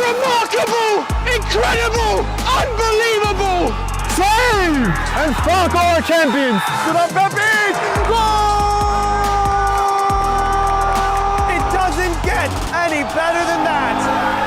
Remarkable! Incredible! Unbelievable! Save! And Spark are champions! Good up, Pepe! Goal! It doesn't get any better than that.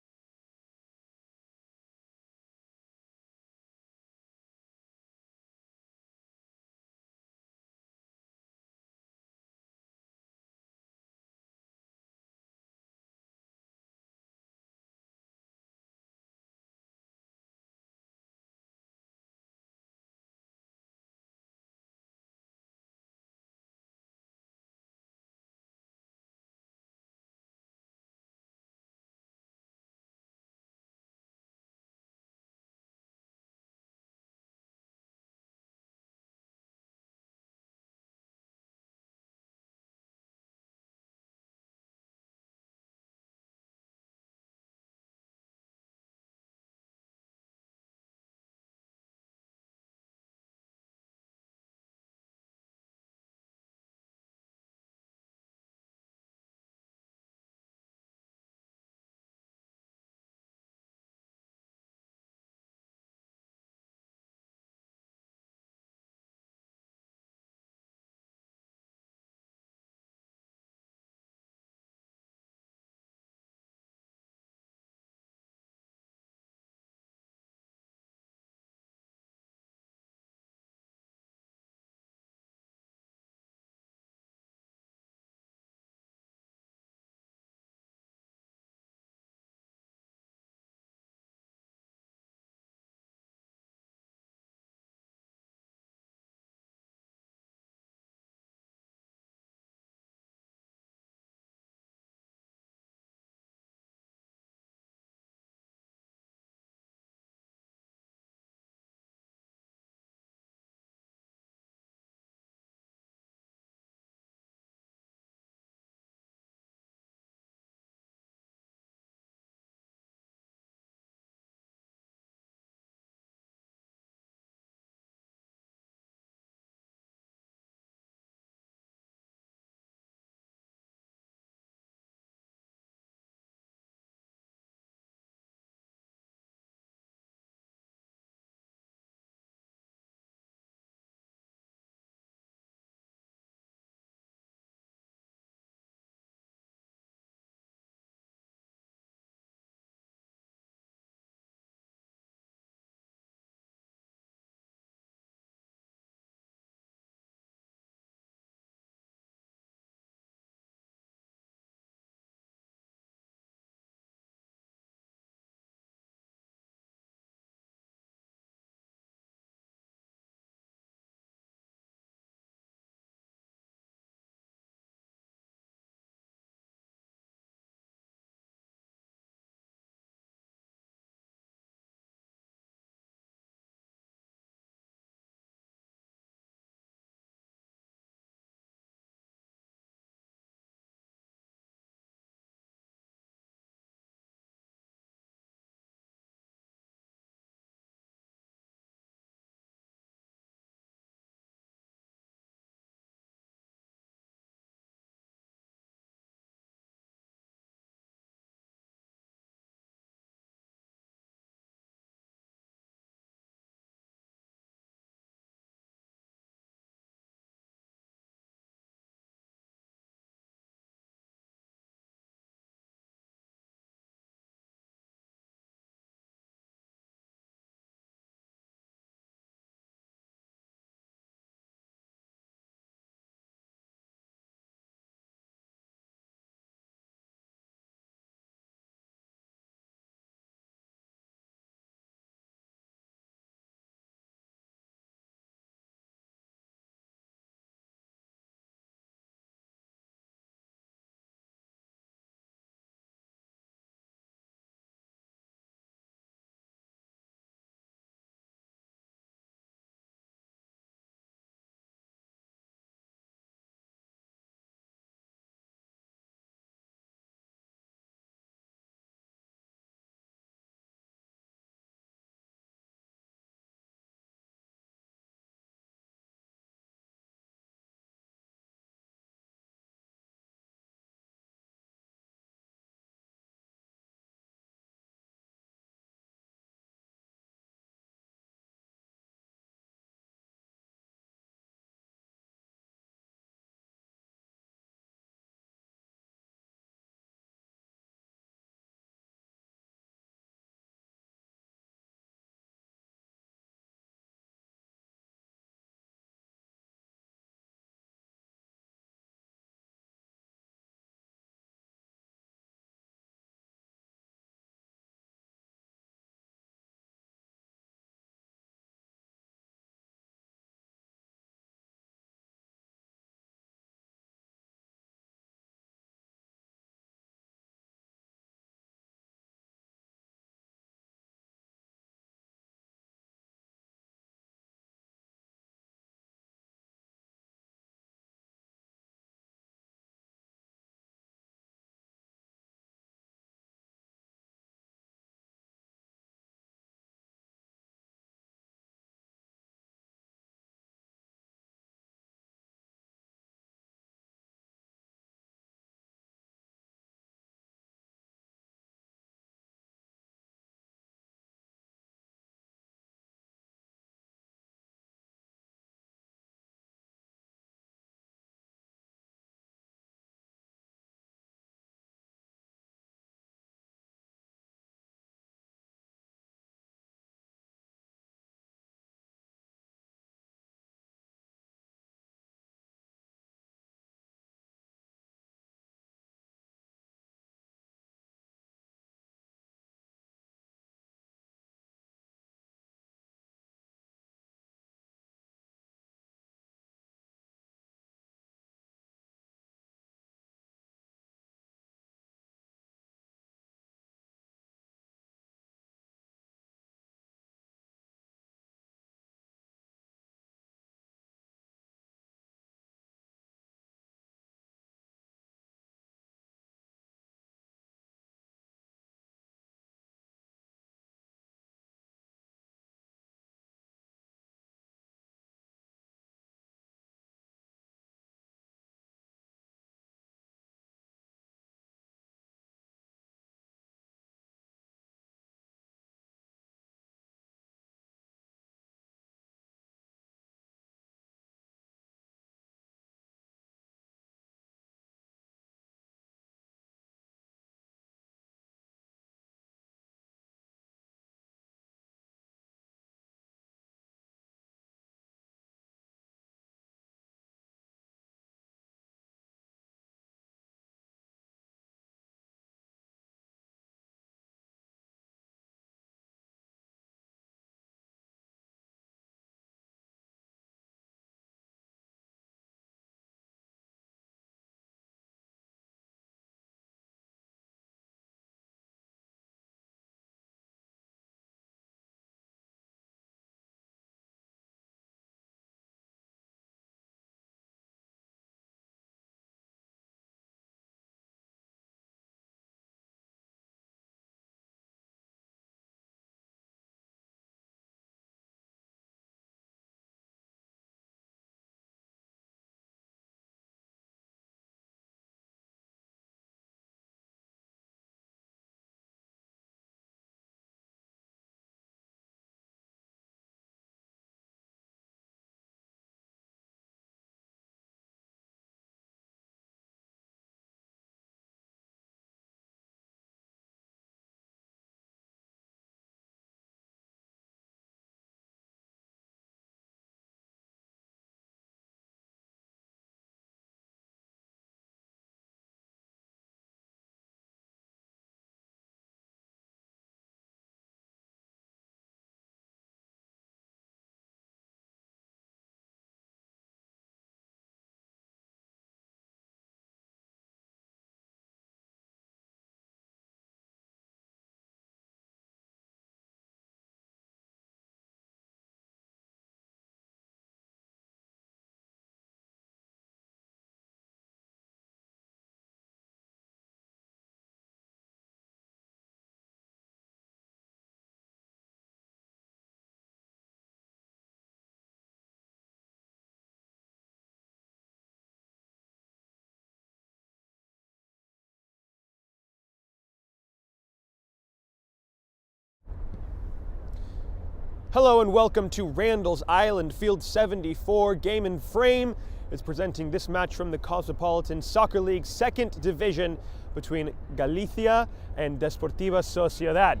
Hello and welcome to Randall's Island, Field 74. Game and Frame is presenting this match from the Cosmopolitan Soccer League 2nd Division between Galicia and Desportiva Sociedad.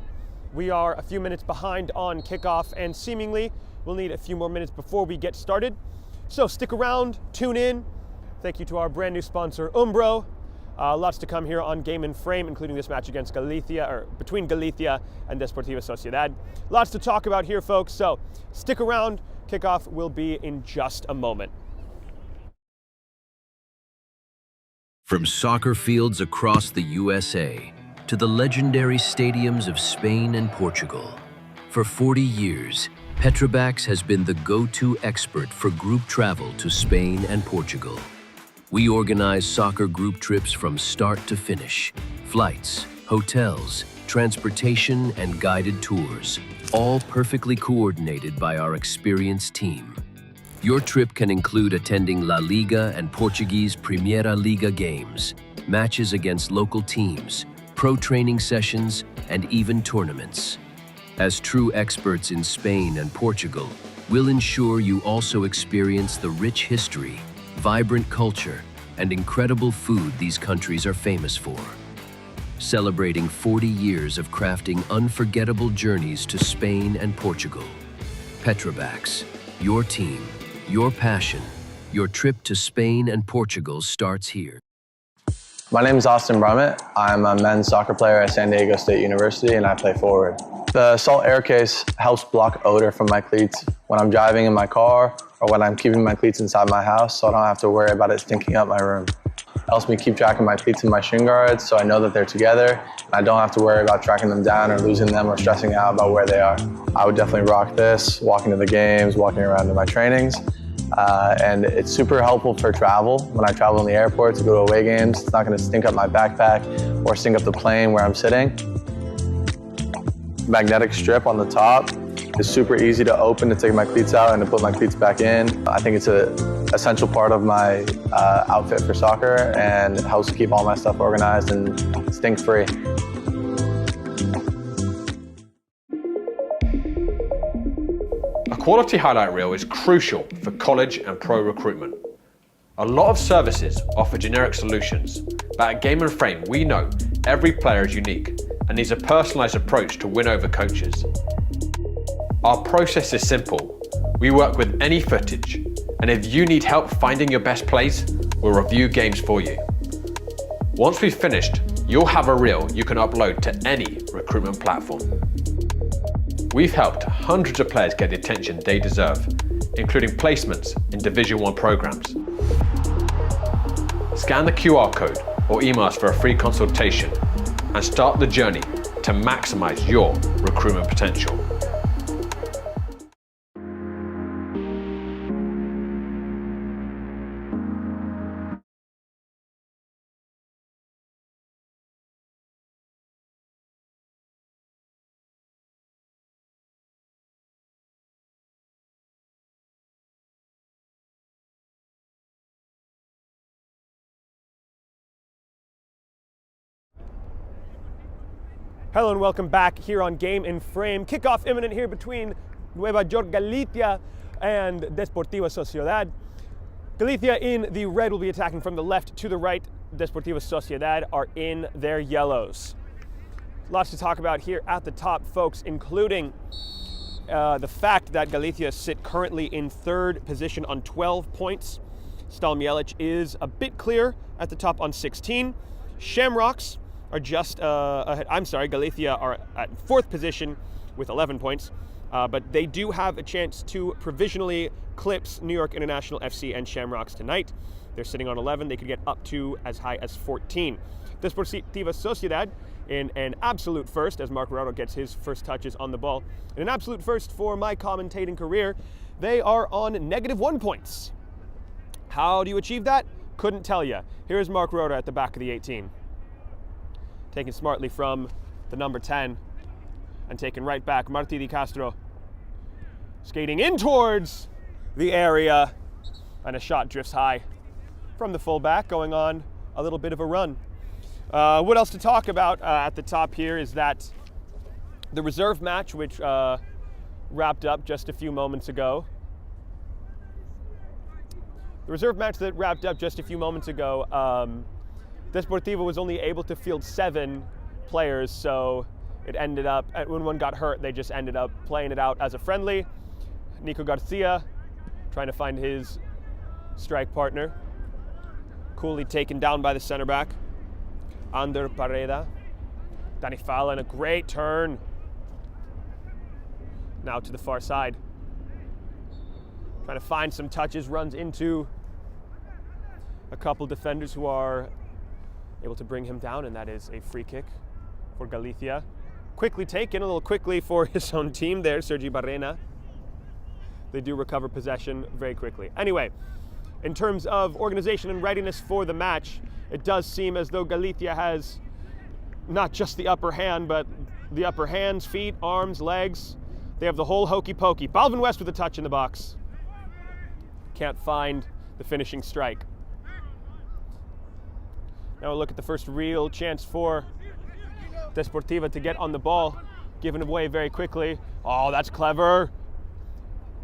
We are a few minutes behind on kickoff and seemingly we'll need a few more minutes before we get started. So stick around, tune in. Thank you to our brand new sponsor, Umbro. Lots to come here on Game and Frame, including this match against Galicia, or between Galicia and Desportiva Sociedad. Lots to talk about here, folks, so stick around. Kickoff will be in just a moment. From soccer fields across the USA to the legendary stadiums of Spain and Portugal, for 40 years, Petrobax has been the go-to expert for group travel to Spain and Portugal. We organize soccer group trips from start to finish, flights, hotels, transportation, and guided tours, all perfectly coordinated by our experienced team. Your trip can include attending La Liga and Portuguese Primeira Liga games, matches against local teams, pro training sessions, and even tournaments. As true experts in Spain and Portugal, we'll ensure you also experience the rich history, vibrant culture, and incredible food these countries are famous for. Celebrating 40 years of crafting unforgettable journeys to Spain and Portugal. Petrobax, your team, your passion, your trip to Spain and Portugal starts here. My name is Austin Brummett. I'm a men's soccer player at San Diego State University and I play forward. The salt air case helps block odor from my cleats when I'm driving in my car or when I'm keeping my cleats inside my house, so I don't have to worry about it stinking up my room. It helps me keep track of my cleats and my shin guards so I know that they're together and I don't have to worry about tracking them down or losing them or stressing out about where they are. I would definitely rock this, walking to the games, walking around to my trainings. And it's super helpful for travel. When I travel in the airport to go to away games, it's not going to stink up my backpack or stink up the plane where I'm sitting. Magnetic strip on the top is super easy to open to take my cleats out and to put my cleats back in. I think it's an essential part of my outfit for soccer and it helps keep all my stuff organized and stink-free. A quality highlight reel is crucial for college and pro recruitment. A lot of services offer generic solutions, but at Game and Frame we know every player is unique and needs a personalised approach to win over coaches. Our process is simple. We work with any footage, and if you need help finding your best plays, we'll review games for you. Once we've finished, you'll have a reel you can upload to any recruitment platform. We've helped hundreds of players get the attention they deserve, including placements in Division 1 programs. Scan the QR code or email us for a free consultation and start the journey to maximize your recruitment potential. Hello and welcome back here on Game and Frame. Kickoff imminent here between Nueva York Galicia and Desportiva Sociedad. Galicia in the red will be attacking from the left to the right. Desportiva Sociedad are in their yellows. Lots to talk about here at the top, folks, including the fact that Galicia sit currently in 3rd position on 12 points. Stal Mielec is a bit clear at the top on 16. Shamrocks are just ahead. Galicia are at 4th position with 11 points, but they do have a chance to provisionally clips New York International FC and Shamrocks tonight. They're sitting on 11. They could get up to as high as 14. Desportiva Sociedad in an absolute first, as Mark Rado gets his first touches on the ball. In an absolute first for my commentating career, they are on -1 points. How do you achieve that? Couldn't tell you. Here's Mark Rado at the back of the 18. Taken smartly from the number 10 and taken right back. Martí Di Castro skating in towards the area and a shot drifts high from the fullback, going on a little bit of a run. What else to talk about at the top here is that the reserve match, which wrapped up just a few moments ago. The reserve match that wrapped up just a few moments ago, Desportiva was only able to field 7 players, so it ended up, when one got hurt, they just ended up playing it out as a friendly. Nico Garcia trying to find his strike partner. Coolly taken down by the center back, Ander Pareda. Dani Fallon, a great turn. Now to the far side. Trying to find some touches, runs into a couple defenders who are able to bring him down, and that is a free kick for Galicia. Quickly taken, a little quickly for his own team there, Sergi Barrena. They do recover possession very quickly. Anyway, in terms of organization and readiness for the match, it does seem as though Galicia has not just the upper hand, but the upper hands, feet, arms, legs. They have the whole hokey pokey. Balvin West with a touch in the box. Can't find the finishing strike. Now we'll look at the first real chance for Desportiva to get on the ball, given away very quickly. Oh, that's clever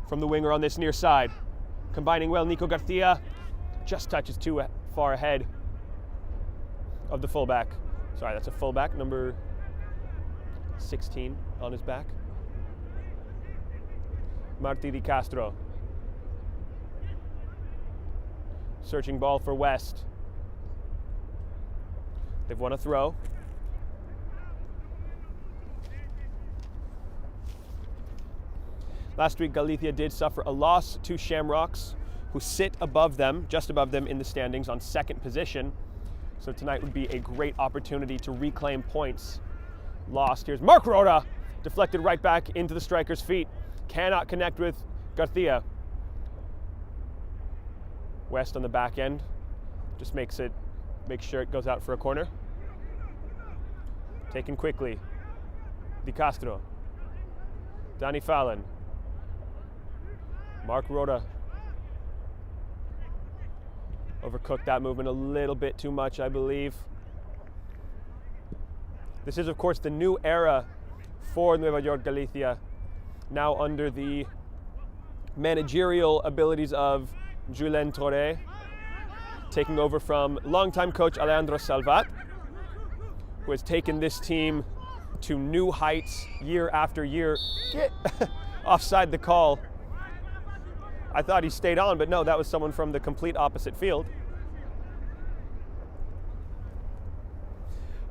from the winger on this near side. Combining well, Nico Garcia just touches too far ahead of the fullback. Sorry, that's a fullback, number 16 on his back. Martí Di Castro. Searching ball for West. They've won a throw. Last week, Galicia did suffer a loss to Shamrocks, who sit above them, just above them in the standings on second position. So tonight would be a great opportunity to reclaim points lost. Here's Mark Rhoda, deflected right back into the striker's feet. Cannot connect with Garcia. West on the back end, just makes sure it goes out for a corner. Taken quickly. Di Castro. Dani Fallon. Mark Rhoda. Overcooked that movement a little bit too much, I believe. This is, of course, the new era for Nueva York Galicia, now under the managerial abilities of Julen Torre, taking over from longtime coach Alejandro Salvat, who has taken this team to new heights year after year. Get offside the call. I thought he stayed on, but no, that was someone from the complete opposite field.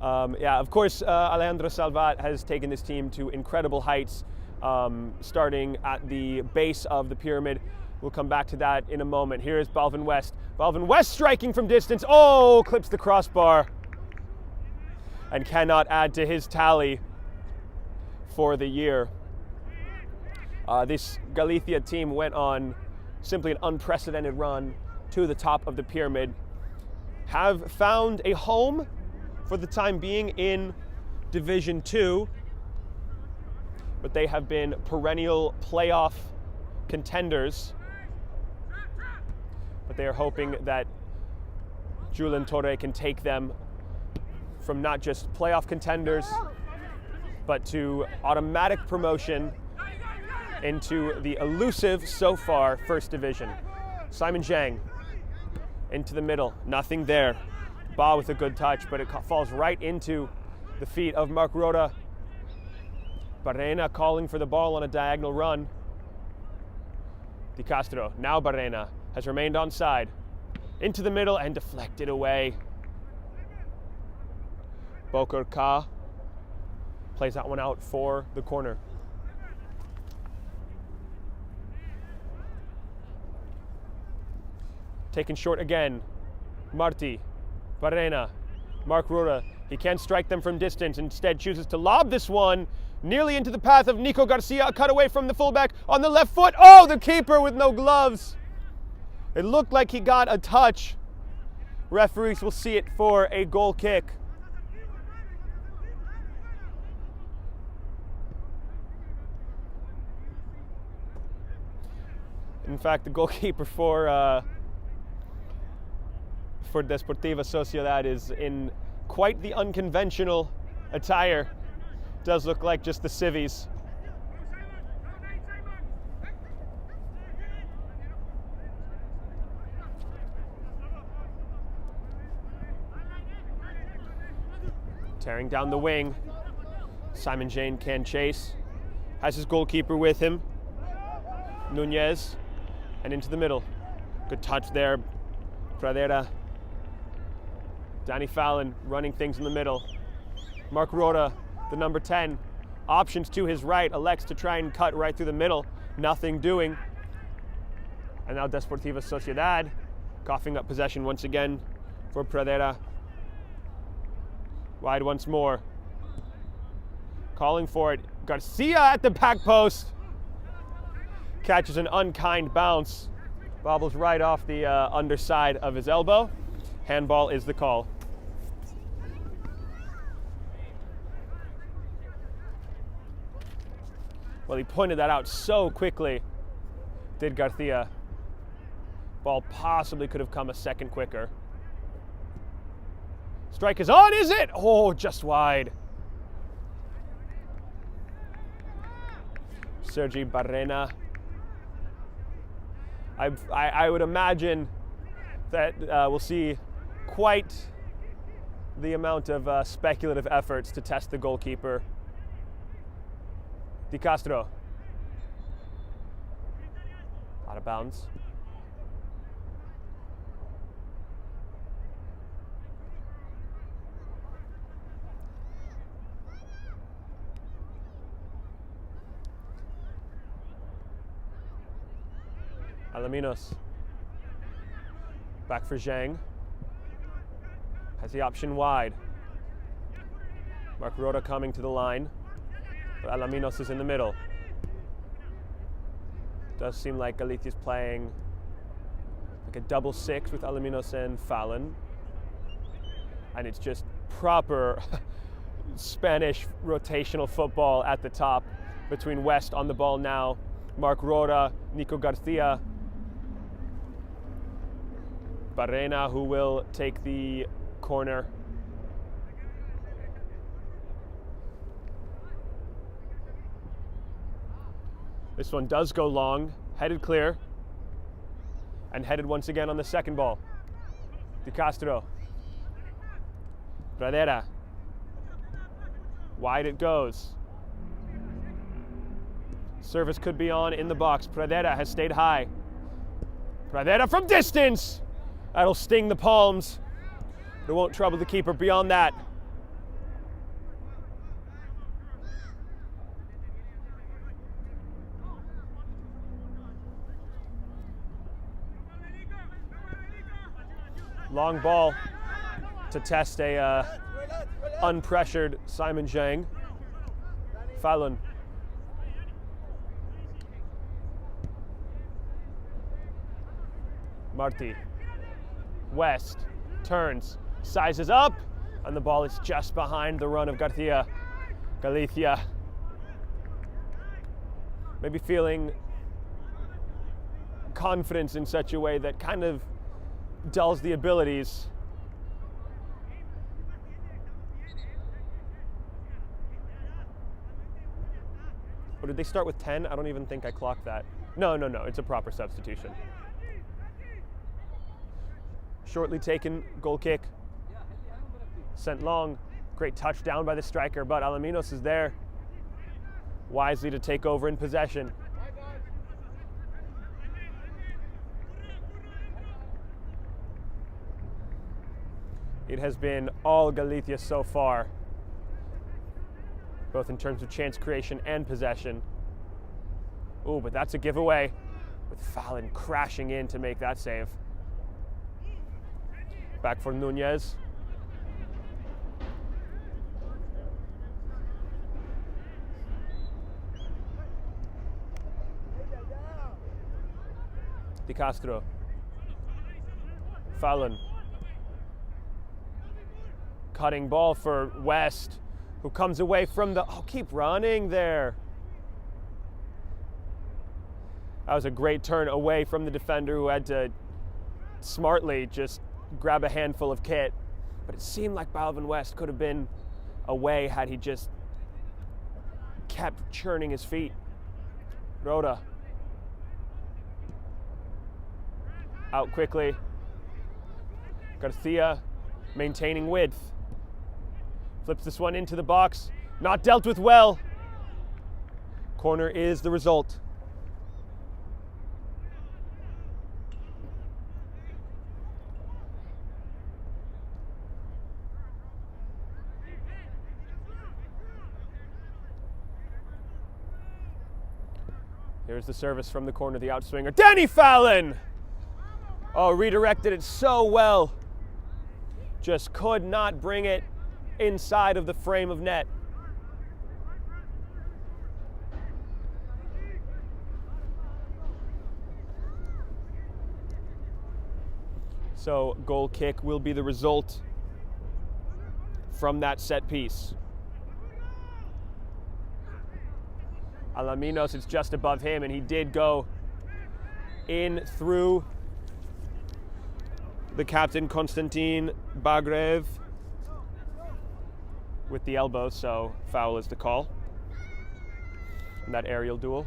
Of course, Alejandro Salvat has taken this team to incredible heights, starting at the base of the pyramid. We'll come back to that in a moment. Here is Balvin West. Balvin West striking from distance. Oh, clips the crossbar and cannot add to his tally for the year. This Galicia team went on simply an unprecedented run to the top of the pyramid, have found a home for the time being in Division 2, but they have been perennial playoff contenders. But they are hoping that Julen Torre can take them from not just playoff contenders, but to automatic promotion into the elusive, so far, First Division. Simon Zhang into the middle, nothing there. Ba with a good touch, but it falls right into the feet of Mark Rhoda. Barrena calling for the ball on a diagonal run. Di Castro, now Barrena, has remained onside. Into the middle and deflected away. Bokar Ka plays that one out for the corner. Taken short again. Martí, Barrena, Mark Rhoda. He can't strike them from distance, instead chooses to lob this one nearly into the path of Nico Garcia. A cut away from the fullback on the left foot. Oh, the keeper with no gloves. It looked like he got a touch. Referees will see it for a goal kick. In fact, the goalkeeper for Desportiva Sociedad is in quite the unconventional attire. Does look like just the civvies. Tearing down the wing. Simon Jane can chase. Has his goalkeeper with him. Nunez. And into the middle. Good touch there. Pradera. Danny Fallon running things in the middle. Mark Rota, the number 10. Options to his right. Elects to try and cut right through the middle. Nothing doing. And now Desportiva Sociedad coughing up possession once again for Pradera. Wide once more. Calling for it. Garcia at the back post. Catches an unkind bounce. Bobbles right off the underside of his elbow. Handball is the call. Well, he pointed that out so quickly, did Garcia. Ball possibly could have come a second quicker. Strike is on, is it? Oh, just wide. Sergi Barrena. I would imagine that we'll see quite the amount of speculative efforts to test the goalkeeper. Di Castro. Out of bounds. Alaminos. Back for Zhang. Has the option wide. Mark Rota coming to the line. But Alaminos is in the middle. Does seem like Galicia's playing like a double six with Alaminos and Fallon. And it's just proper Spanish rotational football at the top between West on the ball now. Mark Rota, Nico Garcia. Barrena, who will take the corner. This one does go long, headed clear, and headed once again on the second ball. Di Castro. Pradera. Wide it goes. Service could be on in the box. Pradera has stayed high. Pradera from distance! That'll sting the palms. It won't trouble the keeper beyond that. Long ball to test a unpressured Simon Zhang. Fallon. Marti. West turns, sizes up, and the ball is just behind the run of Garcia. Galicia. Maybe feeling confidence in such a way that kind of dulls the abilities. Or did they start with 10? I don't even think I clocked that. No, it's a proper substitution. Shortly taken, goal kick. Sent long. Great touchdown by the striker, but Alaminos is there. Wisely to take over in possession. It has been all Galicia so far, both in terms of chance creation and possession. Oh, but that's a giveaway, with Fallon crashing in to make that save. Back for Nunez. Di Castro. Fallon. Cutting ball for West, who comes away from the... Oh, keep running there. That was a great turn away from the defender who had to smartly just grab a handful of kit. But it seemed like Balvin West could have been away had he just kept churning his feet. Rhoda. Out quickly. Garcia maintaining width. Flips this one into the box. Not dealt with well. Corner is the result. Here's the service from the corner, the outswinger. Danny Fallon! Oh, redirected it so well. Just could not bring it inside of the frame of net. So goal kick will be the result from that set piece. Alaminos, it's just above him, and he did go in through the captain, Konstantin Bagrev, with the elbow, so foul is the call in that aerial duel.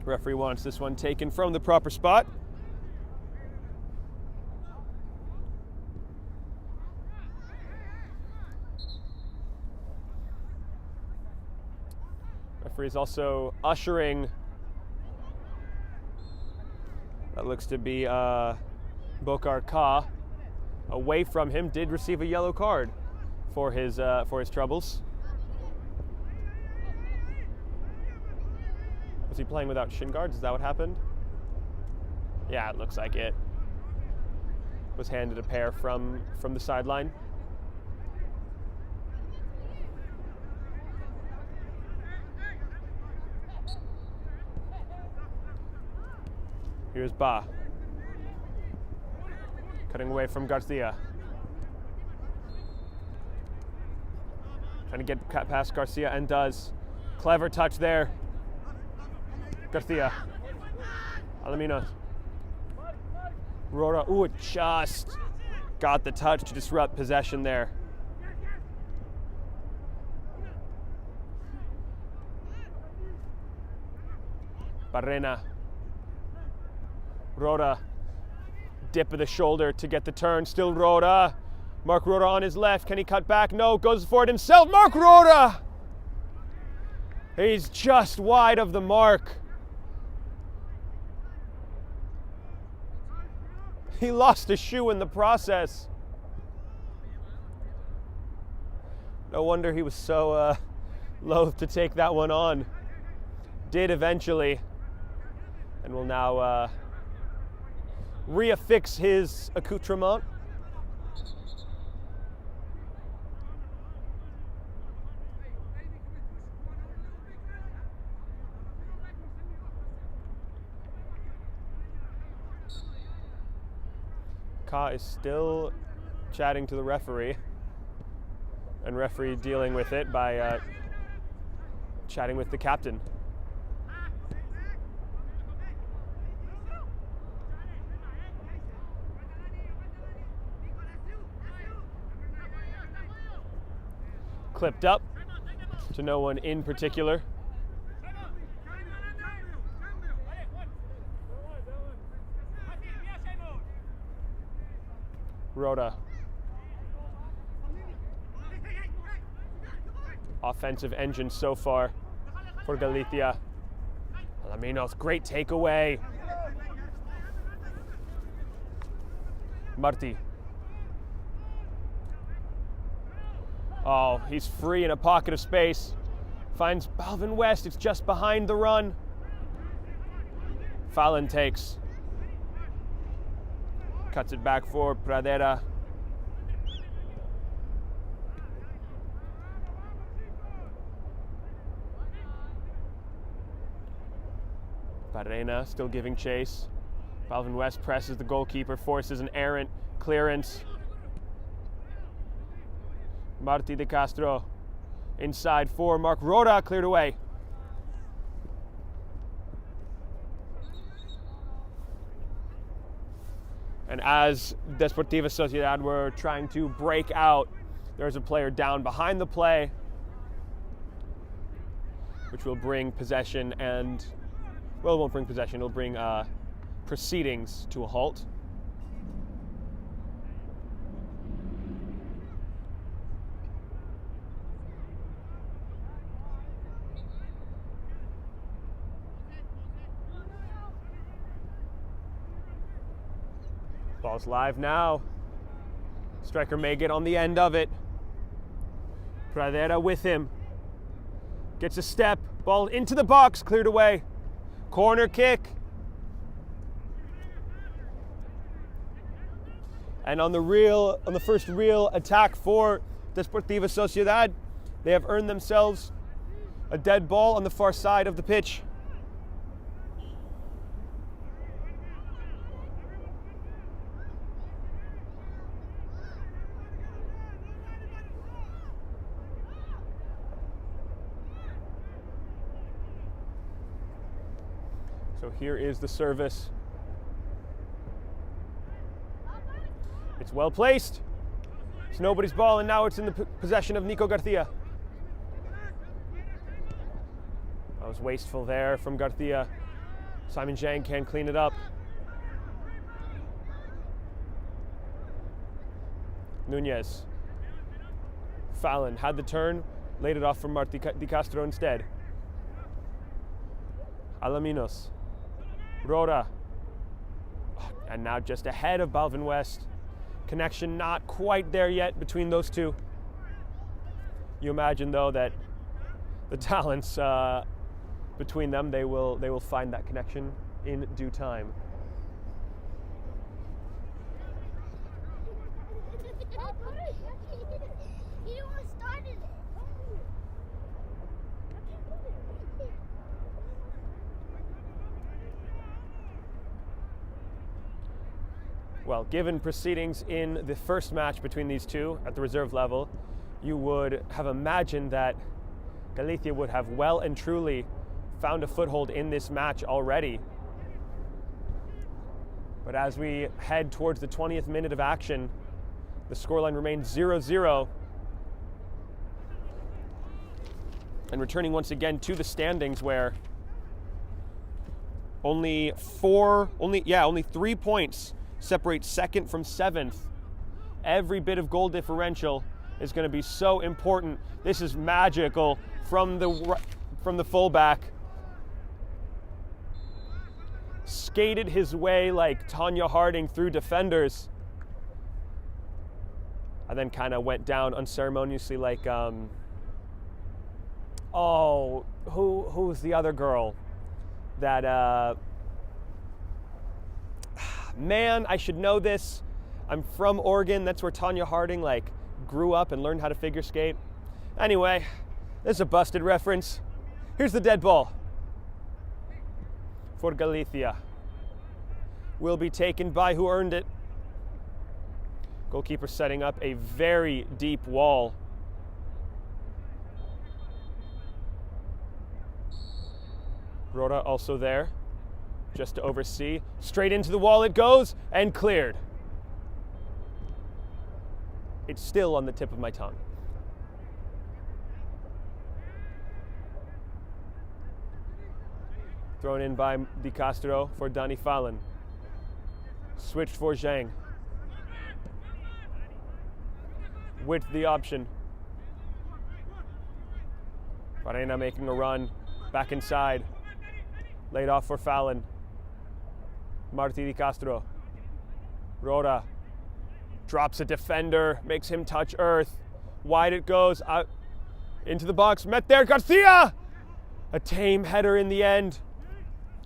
Referee wants this one taken from the proper spot. Referee is also ushering, that looks to be Bokar Ka, away from him. Did receive a yellow card for his troubles. Was he playing without shin guards? Is that what happened? Yeah, it looks like it. Was handed a pair from the sideline. Here's Ba. Cutting away from Garcia. Trying to get past Garcia, and does. Clever touch there. Garcia. Alaminos. Rora. Ooh, it just got the touch to disrupt possession there. Barrena. Rora. Dip of the shoulder to get the turn. Still Rora. Mark Rora on his left. Can he cut back? No. Goes for it himself. Mark Rora! He's just wide of the mark. He lost a shoe in the process. No wonder he was so loath to take that one on. Did eventually. And will now reaffix his accoutrement. Ka is still chatting to the referee, and referee dealing with it by chatting with the captain. Clipped up to no one in particular. Rhoda. Offensive engine so far for Galicia. Alaminos, great takeaway. Marti. Oh, he's free in a pocket of space. Finds Balvin West, it's just behind the run. Fallon takes. Cuts it back for Pradera. Barrena still giving chase. Balvin West presses the goalkeeper, forces an errant clearance. Marti de Castro inside for Mark Rhoda, cleared away. And as Desportiva Sociedad were trying to break out, there's a player down behind the play. which will bring possession and, well, it won't bring possession, it'll bring proceedings to a halt. Ball's live now. Striker may get on the end of it. Pradera with him. Gets a step. Ball into the box, cleared away. Corner kick. And on the first real attack for Desportiva Sociedad, they have earned themselves a dead ball on the far side of the pitch. So here is the service. It's well placed. It's nobody's ball, and now it's in the possession of Nico Garcia. That was wasteful there from Garcia. Simon Zhang can clean it up. Nunez. Fallon had the turn, laid it off from Marti Di Castro instead. Alaminos. Rora. And now just ahead of Balvin West. Connection not quite there yet between those two. You imagine though that the talents between them, they will find that connection in due time. Well, given proceedings in the first match between these two at the reserve level, you would have imagined that Galicia would have well and truly found a foothold in this match already. But as we head towards the 20th minute of action, the scoreline remains 0-0. And returning once again to the standings where only 3 points separate second from seventh. Every bit of goal differential is going to be so important. This is magical from the fullback. Skated his way like Tanya Harding through defenders, and then kind of went down unceremoniously like who's the other girl that man, I should know this. I'm from Oregon. That's where Tanya Harding grew up and learned how to figure skate. Anyway, this is a busted reference. Here's the dead ball for Galicia. Will be taken by who earned it. Goalkeeper setting up a very deep wall. Rhoda also there, just to oversee. Straight into the wall it goes, and cleared. It's still on the tip of my tongue. Thrown in by Di Castro for Dani Fallon. Switched for Zhang. With the option. Farena making a run. Back inside. Laid off for Fallon. Marti Di Castro. Rhoda. Drops a defender. Makes him touch earth. Wide it goes. Out into the box. Met there. Garcia! A tame header in the end.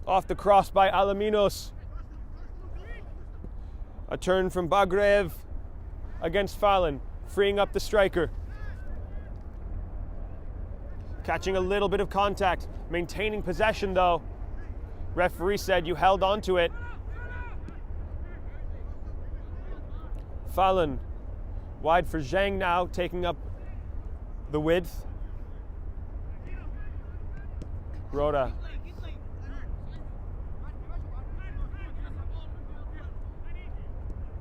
Off the cross by Alaminos. A turn from Bagrev against Fallon, freeing up the striker. Catching a little bit of contact, maintaining possession though. Referee said you held on to it. Fallon, wide for Zhang now, taking up the width. Rhoda.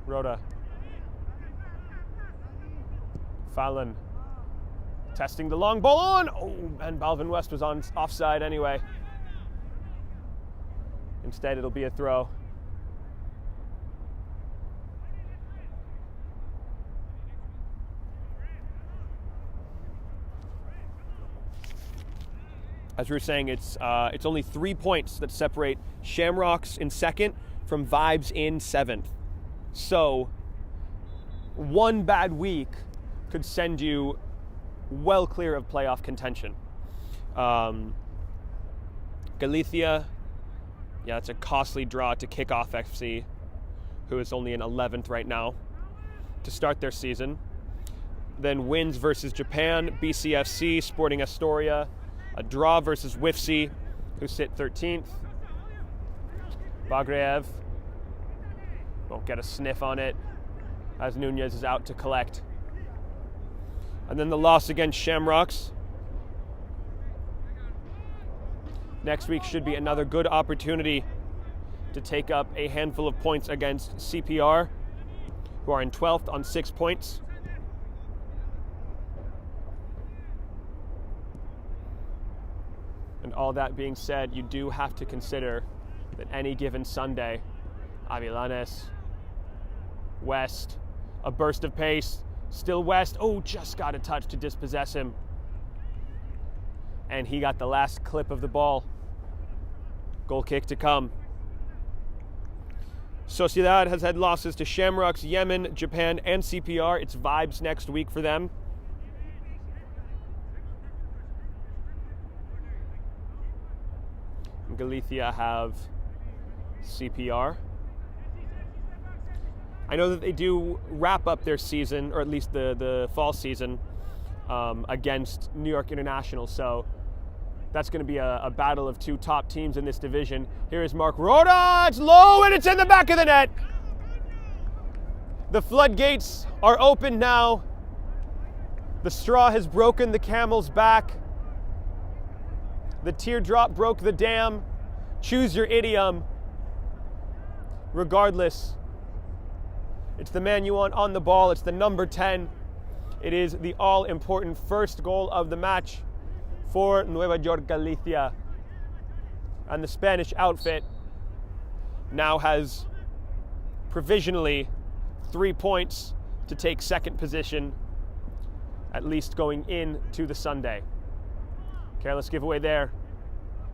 Rhoda. Fallon. Testing the long ball on. Oh, and Balvin West was on offside anyway. Instead, it'll be a throw. As we were saying, it's only 3 points that separate Shamrocks in second from Vibes in seventh. So one bad week could send you well clear of playoff contention. Galicia, yeah, it's a costly draw to Kickoff FC, who is only in 11th right now, to start their season. Then wins versus Japan, BCFC, Sporting Astoria, a draw versus WIFC, who sit 13th. Bagreev won't get a sniff on it, as Nunez is out to collect. And then the loss against Shamrocks. Next week should be another good opportunity to take up a handful of points against CPR, who are in 12th on 6 points. And all that being said, you do have to consider that any given Sunday, Avilanes, West, a burst of pace, still West, oh, just got a touch to dispossess him. And he got the last clip of the ball. Goal kick to come. Sociedad has had losses to Shamrocks, Yemen, Japan, and CPR. It's Vibes next week for them. Galicia have CPR. I know that they do wrap up their season, or at least the fall season, against New York International, so that's going to be a battle of two top teams in this division. Here is Mark Roda, it's low and it's in the back of the net. The floodgates are open now. The straw has broken the camel's back. The teardrop broke the dam. Choose your idiom. Regardless, it's the man you want on the ball. It's the number 10. It is the all-important first goal of the match for Nueva York Galicia. And the Spanish outfit now has provisionally 3 points to take second position, at least going into the Sunday. Careless giveaway there.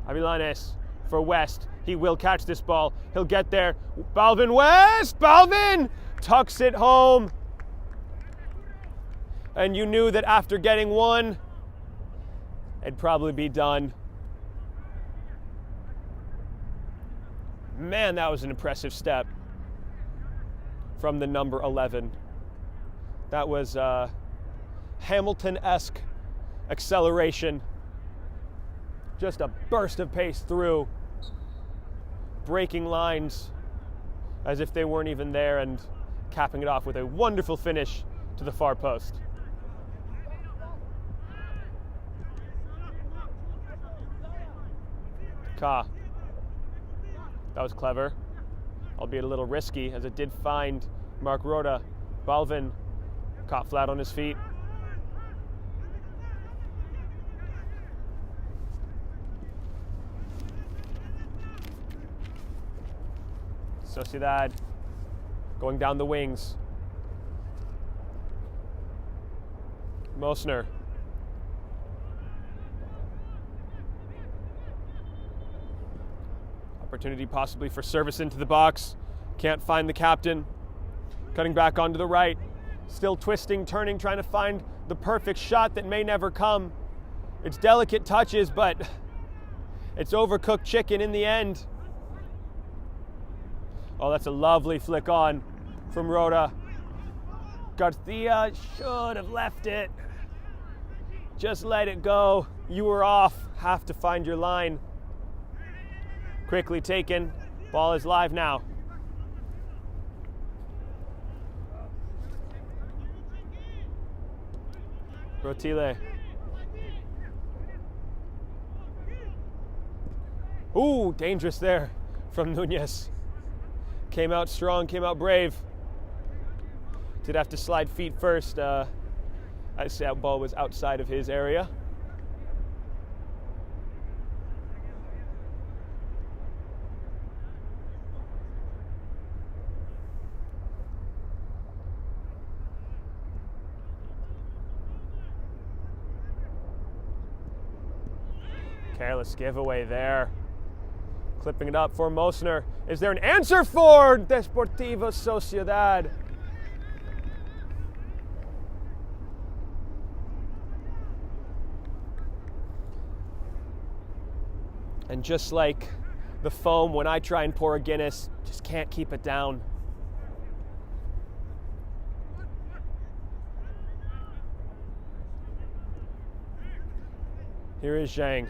Avilanes for West. He will catch this ball. He'll get there. Balvin West! Balvin tucks it home. And you knew that after getting one, it'd probably be done. Man, that was an impressive step from the number 11. That was Hamilton-esque acceleration. Just a burst of pace through, breaking lines as if they weren't even there, and capping it off with a wonderful finish to the far post. Ka. That was clever, albeit a little risky, as it did find Mark Roda. Balvin caught flat on his feet. Sociedad going down the wings. Mosner. Opportunity possibly for service into the box. Can't find the captain. Cutting back onto the right. Still twisting, turning, trying to find the perfect shot that may never come. It's delicate touches, but it's overcooked chicken in the end. Oh, that's a lovely flick on from Roda. Garcia should have left it. Just let it go. You were off. Have to find your line. Quickly taken. Ball is live now. Rotile. Ooh, dangerous there from Nunez. Came out strong, came out brave. Did have to slide feet first, That ball was outside of his area. Careless giveaway there. Clipping it up for Mosner. Is there an answer for Desportiva Sociedad? And just like the foam when I try and pour a Guinness, just can't keep it down. Here is Zhang.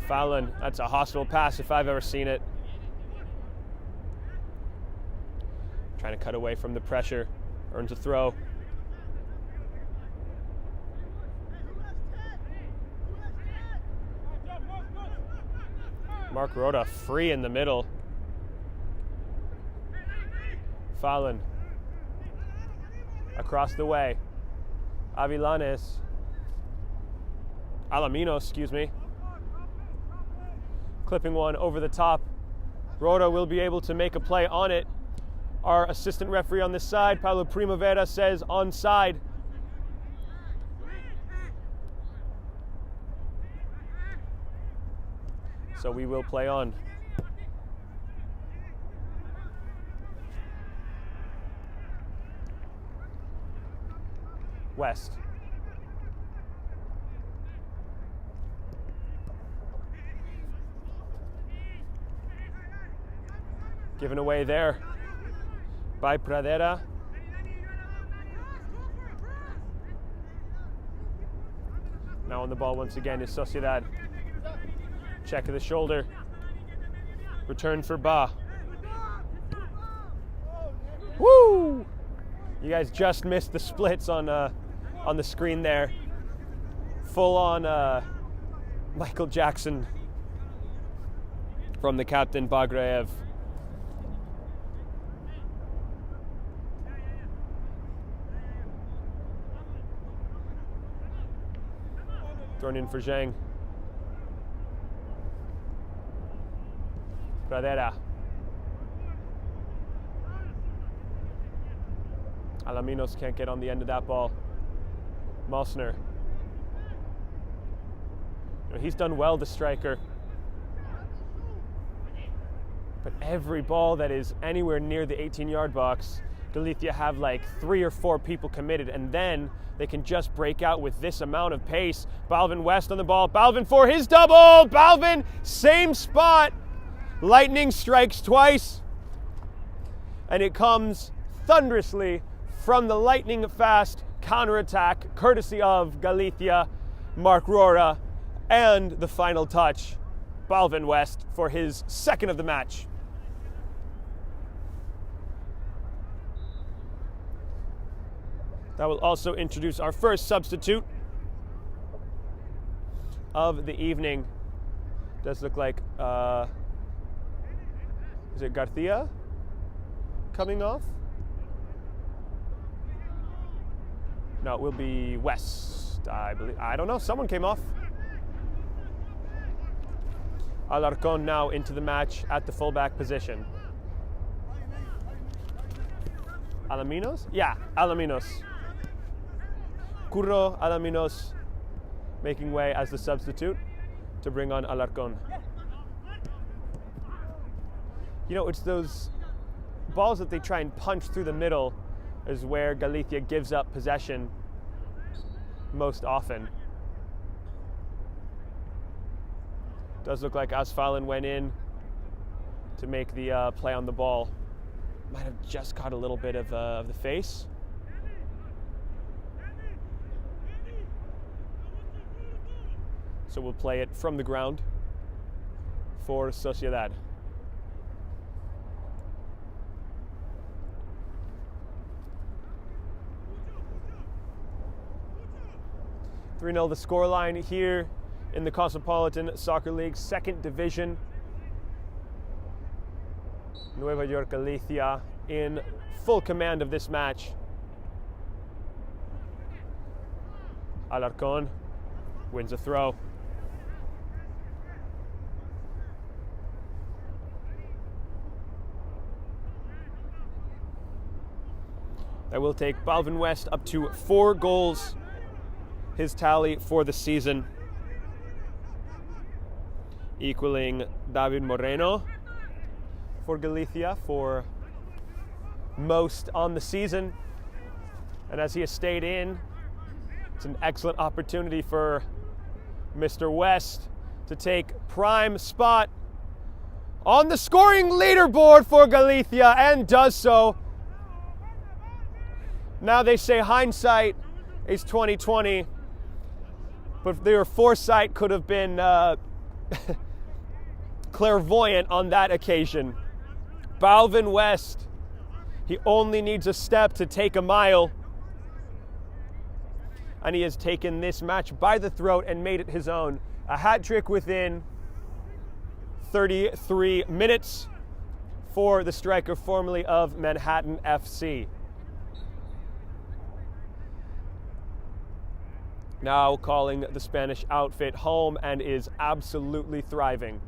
Fallon, that's a hospital pass if I've ever seen it. Trying to cut away from the pressure, earns a throw. Mark Rhoda free in the middle. Fallon. Across the way. Avilanes. Alamino, excuse me. Clipping one over the top. Rhoda will be able to make a play on it. Our assistant referee on this side, Paulo Primavera, says onside. So we will play on. West. Given away there by Pradera. Now on the ball once again is Sociedad. Check of the shoulder. Return for Ba. Woo! You guys just missed the splits on the screen there. Full on Michael Jackson from the captain Bagraev. Thrown in for Zhang. Pradera. Alaminos can't get on the end of that ball. Mosner. He's done well, the striker. But every ball that is anywhere near the 18-yard box, Galicia have like 3 or 4 people committed, and then they can just break out with this amount of pace. Balvin West on the ball. Balvin for his double. Balvin, same spot. Lightning strikes twice. And it comes thunderously from the lightning fast counterattack, courtesy of Galicia, Mark Rora, and the final touch, Balvin West for his second of the match. That will also introduce our first substitute of the evening. Does look like, is it Garcia coming off? No, it will be West, I believe. I don't know, someone came off. Alarcon now into the match at the fullback position. Alaminos? Yeah, Alaminos. Curro Alaminos making way as the substitute to bring on Alarcon. You know, it's those balls that they try and punch through the middle is where Galicia gives up possession most often. Does look like Asfalin went in to make the play on the ball. Might have just caught a little bit of the face. So we'll play it from the ground for Sociedad. 3-0 the scoreline here in the Cosmopolitan Soccer League, second division. Nueva York Galicia in full command of this match. Alarcón wins a throw. That will take Balvin West up to 4 goals, his tally for the season, equaling David Moreno for Galicia for most on the season. And as he has stayed in, it's an excellent opportunity for Mr. West to take prime spot on the scoring leaderboard for Galicia, and does so. Now they say hindsight is 20/20, but their foresight could have been clairvoyant on that occasion. Balvin West, he only needs a step to take a mile, and he has taken this match by the throat and made it his own. A hat trick within 33 minutes for the striker formerly of Manhattan FC. Now calling the Spanish outfit home and is absolutely thriving.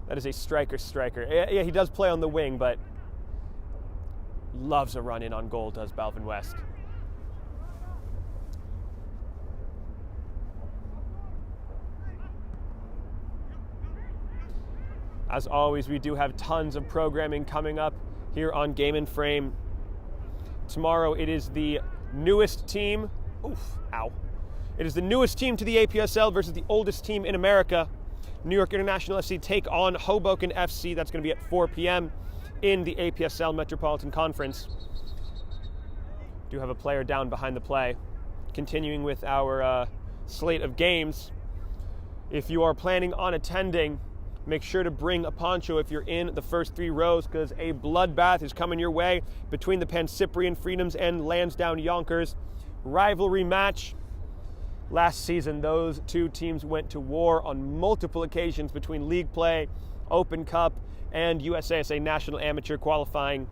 That is a striker. Yeah, he does play on the wing, but loves a run in on goal, does Balvin West. As always, we do have tons of programming coming up here on Game in Frame. Tomorrow it is the newest team. It is the newest team to the APSL versus the oldest team in America. New York International FC take on Hoboken FC. That's going to be at 4 p.m. in the APSL Metropolitan Conference. Do have a player down behind the play. Continuing with our slate of games. If you are planning on attending, make sure to bring a poncho if you're in the first 3 rows, because a bloodbath is coming your way between the Pan-Cyprian Freedoms and Lansdowne Yonkers. Rivalry match. Last season, those 2 teams went to war on multiple occasions between league play, Open Cup, and USASA National Amateur qualifying.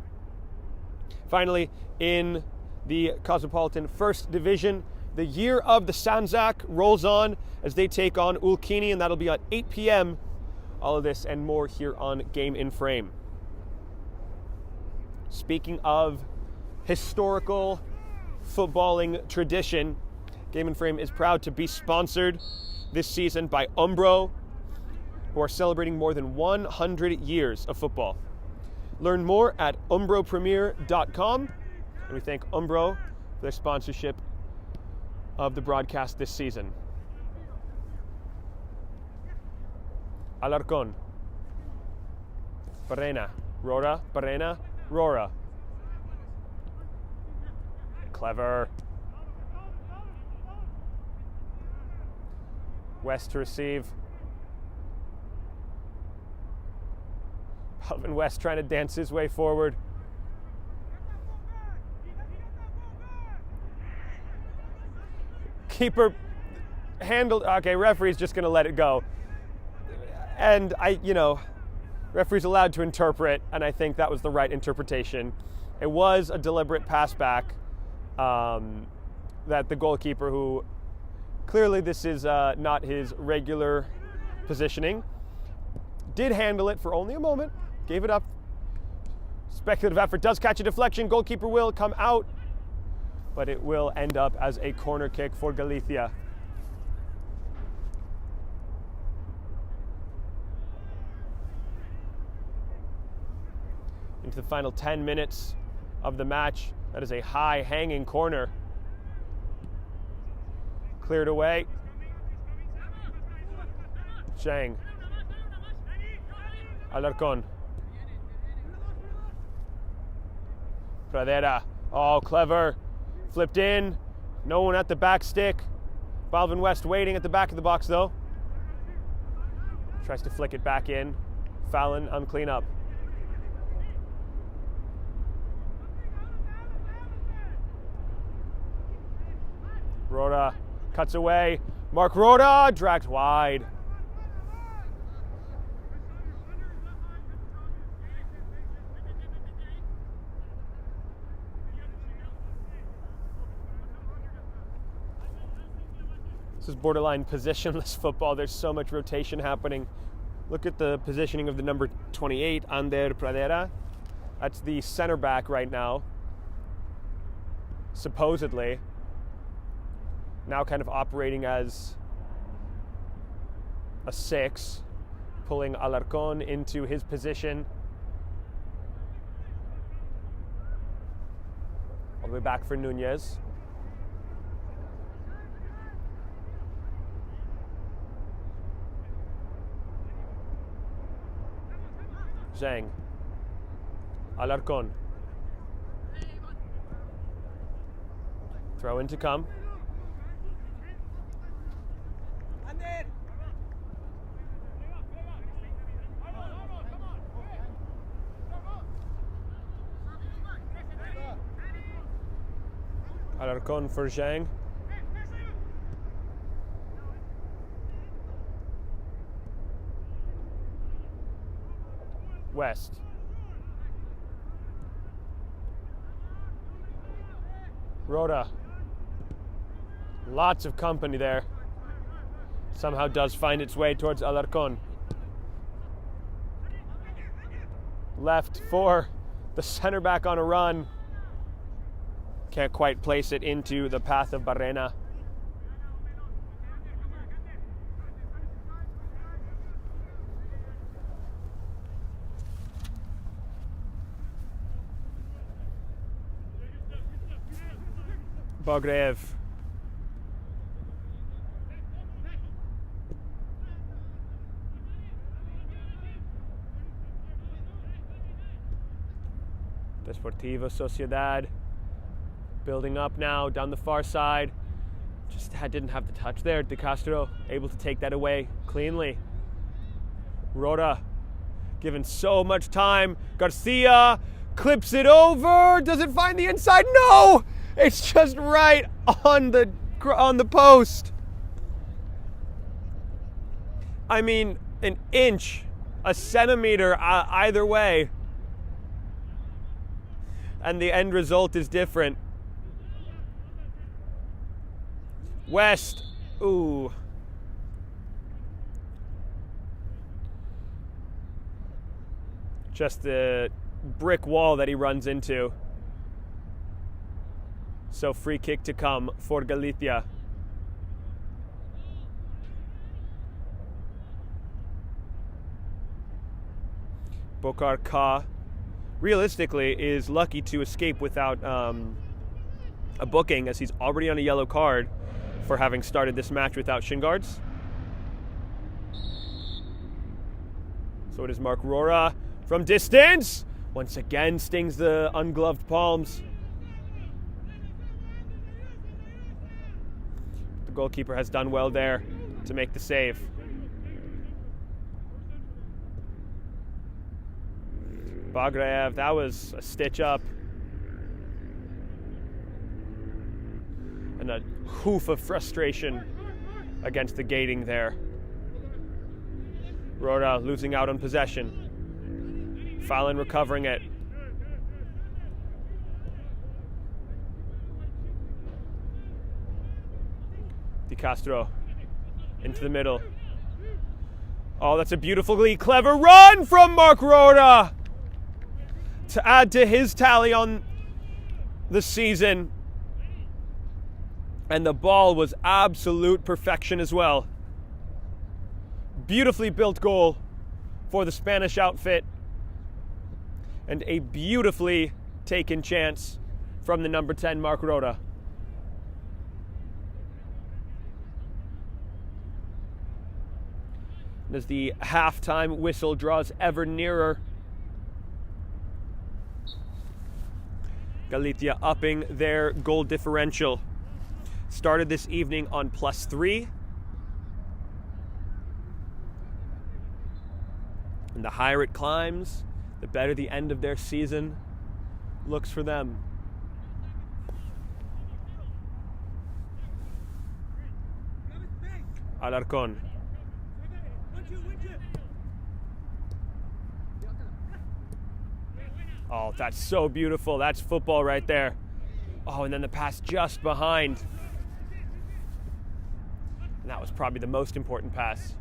Finally, in the Cosmopolitan First Division, the year of the Sanzak rolls on as they take on Ulkini, and that'll be at 8 p.m. All of this and more here on Game in Frame. Speaking of historical footballing tradition, Game in Frame is proud to be sponsored this season by Umbro, who are celebrating more than 100 years of football. Learn more at umbropremier.com, and we thank Umbro for their sponsorship of the broadcast this season. Alarcón. Barrena. Rora. Barrena. Rora. Clever. West to receive. Balvin West trying to dance his way forward. Keeper handled. Okay, referee's just going to let it go. And referee's allowed to interpret, and I think that was the right interpretation. It was a deliberate pass back that the goalkeeper, who clearly this is not his regular positioning, did handle it for only a moment, gave it up. Speculative effort does catch a deflection. Goalkeeper will come out, but it will end up as a corner kick for Galicia. Into the final 10 minutes of the match. That is a high hanging corner. Cleared away. Chang. Alarcón. Pradera. Oh, clever. Flipped in. No one at the back stick. Balvin West waiting at the back of the box though. Tries to flick it back in. Fallon on cleanup. Rhoda cuts away. Mark Rhoda dragged wide. This is borderline positionless football. There's so much rotation happening. Look at the positioning of the number 28, Ander Pradera. That's the center back right now, supposedly. Now kind of operating as a 6, pulling Alarcón into his position. All the way back for Nunez. Zhang. Alarcón. Throw in to come. Alarcón for Zhang. West. Rhoda. Lots of company there. Somehow does find its way towards Alarcón. Left for the center back on a run. Can't quite place it into the path of Barrena. Bagreev. Desportiva, Sociedad. Building up now down the far side. Just didn't have the touch there. De Castro able to take that away cleanly. Rhoda given so much time. Garcia clips it over. Does it find the inside? No! It's just right on the post. I mean, an inch, a centimeter either way. And the end result is different. West, ooh. Just the brick wall that he runs into. So free kick to come for Galicia. Bokar Ka, realistically, is lucky to escape without a booking, as he's already on a yellow card for having started this match without shin guards. So it is Mark Rora from distance. Once again stings the ungloved palms. The goalkeeper has done well there to make the save. Bagreev, that was a stitch up. And a hoof of frustration against the gating there. Rhoda losing out on possession. Fallon recovering it. De Castro into the middle. Oh, that's a beautifully clever run from Mark Rhoda to add to his tally on the season. And the ball was absolute perfection as well. Beautifully built goal for the Spanish outfit. And a beautifully taken chance from the number 10, Mark Rhoda. And as the halftime whistle draws ever nearer, Galicia upping their goal differential. Started this evening on +3. And the higher it climbs, the better the end of their season looks for them. Alarcón. Oh, that's so beautiful. That's football right there. Oh, and then the pass just behind. And that was probably the most important pass.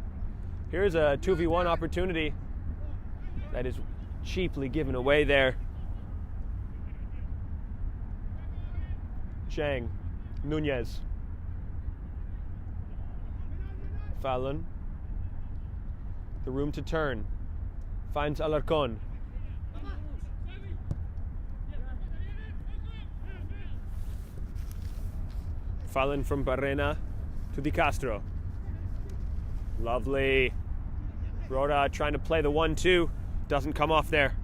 Here's a 2v1 opportunity that is cheaply given away there. Chang, Nunez. Fallon. The room to turn. Finds Alarcon. Fallon from Barrena to Di Castro. Lovely. Rhoda trying to play the 1-2. Doesn't come off there.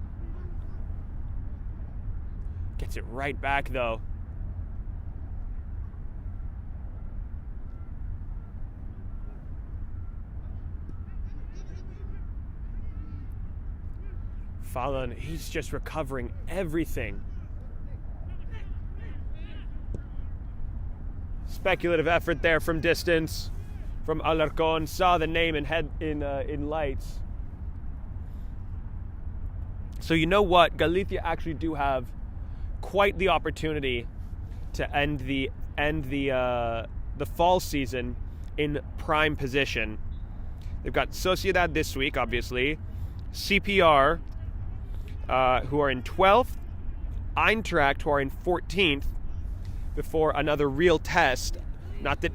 Gets it right back though. Fallon, he's just recovering everything. Speculative effort there from distance from Alarcon. Saw the name in lights. So you know what? Galicia actually do have quite the opportunity to end the fall season in prime position. They've got Sociedad this week, obviously. CPR, who are in 12th. Eintracht, who are in 14th. Before another real test. Not that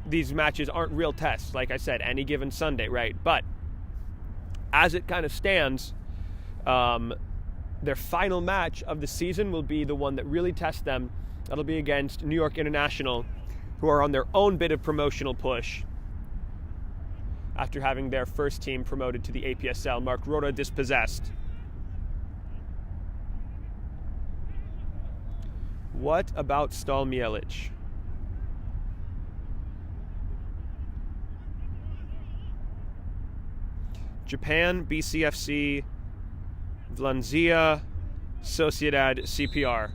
these matches aren't real tests, like I said, any given Sunday, right? But as it kind of stands, their final match of the season will be the one that really tests them. That'll be against New York International, who are on their own bit of promotional push after having their first team promoted to the APSL. Mark Rhoda dispossessed. What about Stalmielic? Japan, BCFC, Vlanzia, Sociedad, CPR.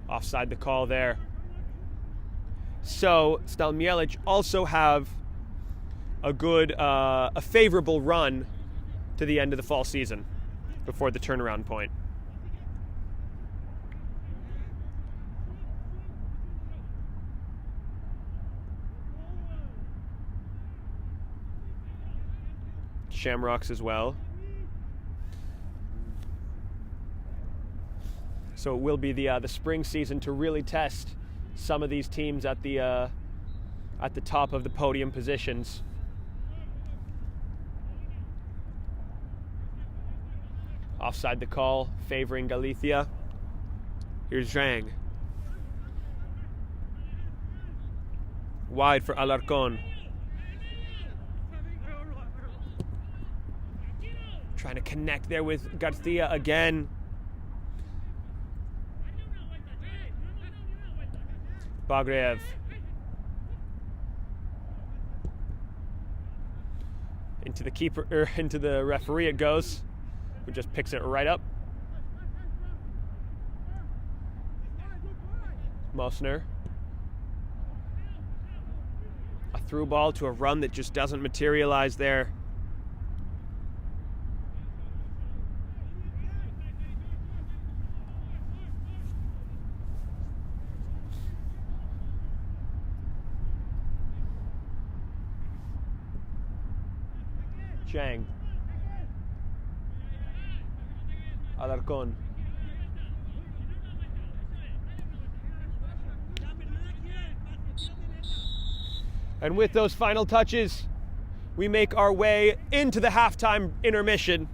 Offside the call there. So Stalmielic also have a favorable run to the end of the fall season before the turnaround point. Shamrocks as well. So it will be the spring season to really test some of these teams at the top of the podium positions. Offside the call, favoring Galicia. Here's Zhang. Wide for Alarcon. Trying to connect there with Garcia again. Bagreev. Into the keeper, into the referee it goes, who just picks it right up. Mosner. A through ball to a run that just doesn't materialize there. Chang. Alarcon. And with those final touches, we make our way into the halftime intermission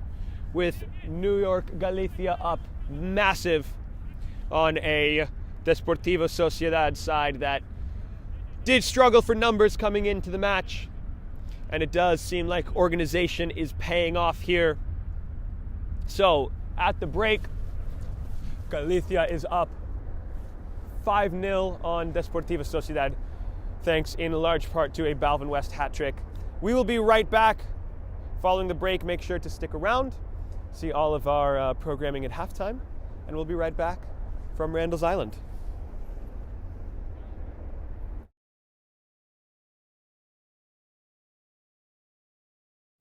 with New York Galicia up massive on a Desportiva Sociedad side that did struggle for numbers coming into the match. And it does seem like organization is paying off here. So, at the break, Galicia is up 5-0 on Desportiva Sociedad, thanks in large part to a Balvin West hat trick. We will be right back following the break. Make sure to stick around, see all of our programming at halftime, and we'll be right back from Randall's Island.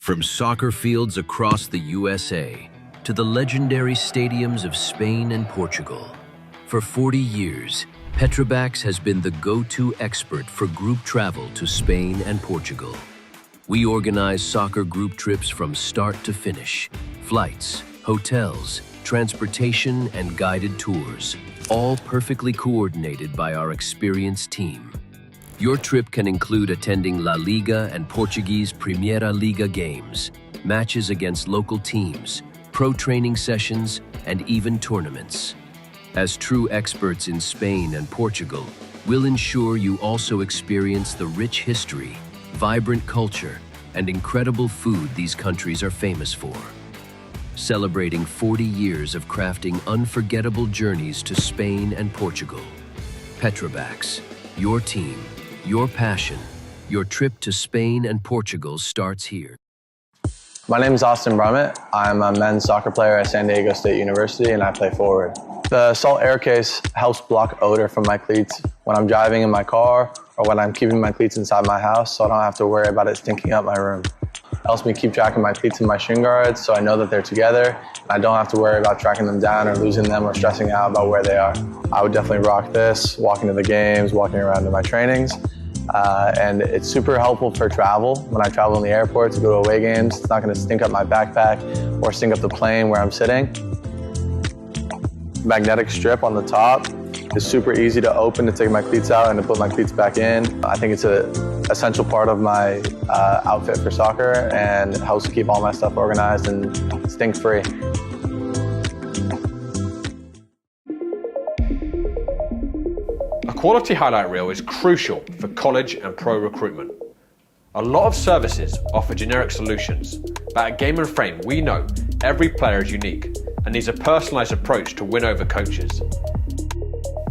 From soccer fields across the USA to the legendary stadiums of Spain and Portugal, for 40 years, Petrobax has been the go-to expert for group travel to Spain and Portugal. We organize soccer group trips from start to finish. Flights, hotels, transportation, and guided tours, all perfectly coordinated by our experienced team. Your trip can include attending La Liga and Portuguese Primeira Liga games, matches against local teams, pro training sessions, and even tournaments. As true experts in Spain and Portugal, we'll ensure you also experience the rich history, vibrant culture, and incredible food these countries are famous for. Celebrating 40 years of crafting unforgettable journeys to Spain and Portugal. Petrobax, your team, your passion, your trip to Spain and Portugal starts here. My name is Austin Brummett. I'm a men's soccer player at San Diego State University and I play forward. The salt air case helps block odor from my cleats when I'm driving in my car or when I'm keeping my cleats inside my house, so I don't have to worry about it stinking up my room. It helps me keep track of my cleats and my shin guards so I know that they're together and I don't have to worry about tracking them down or losing them or stressing out about where they are. I would definitely rock this, walking to the games, walking around to my trainings. And it's super helpful for travel. When I travel in the airport to go to away games, it's not going to stink up my backpack or stink up the plane where I'm sitting. Magnetic strip on the top is super easy to open to take my cleats out and to put my cleats back in. I think it's an essential part of my outfit for soccer and it helps keep all my stuff organized and stink-free. A quality highlight reel is crucial for college and pro recruitment. A lot of services offer generic solutions, but at Game & Frame we know every player is unique and needs a personalised approach to win over coaches.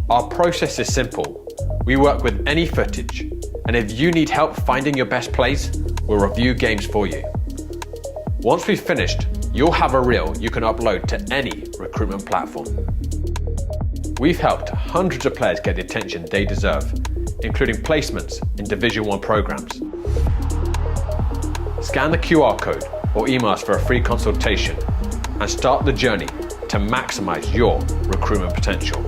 Our process is simple. We work with any footage, and if you need help finding your best plays, we'll review games for you. Once we've finished, you'll have a reel you can upload to any recruitment platform. We've helped hundreds of players get the attention they deserve, including placements in Division 1 programs. Scan the QR code or email us for a free consultation and start the journey to maximize your recruitment potential.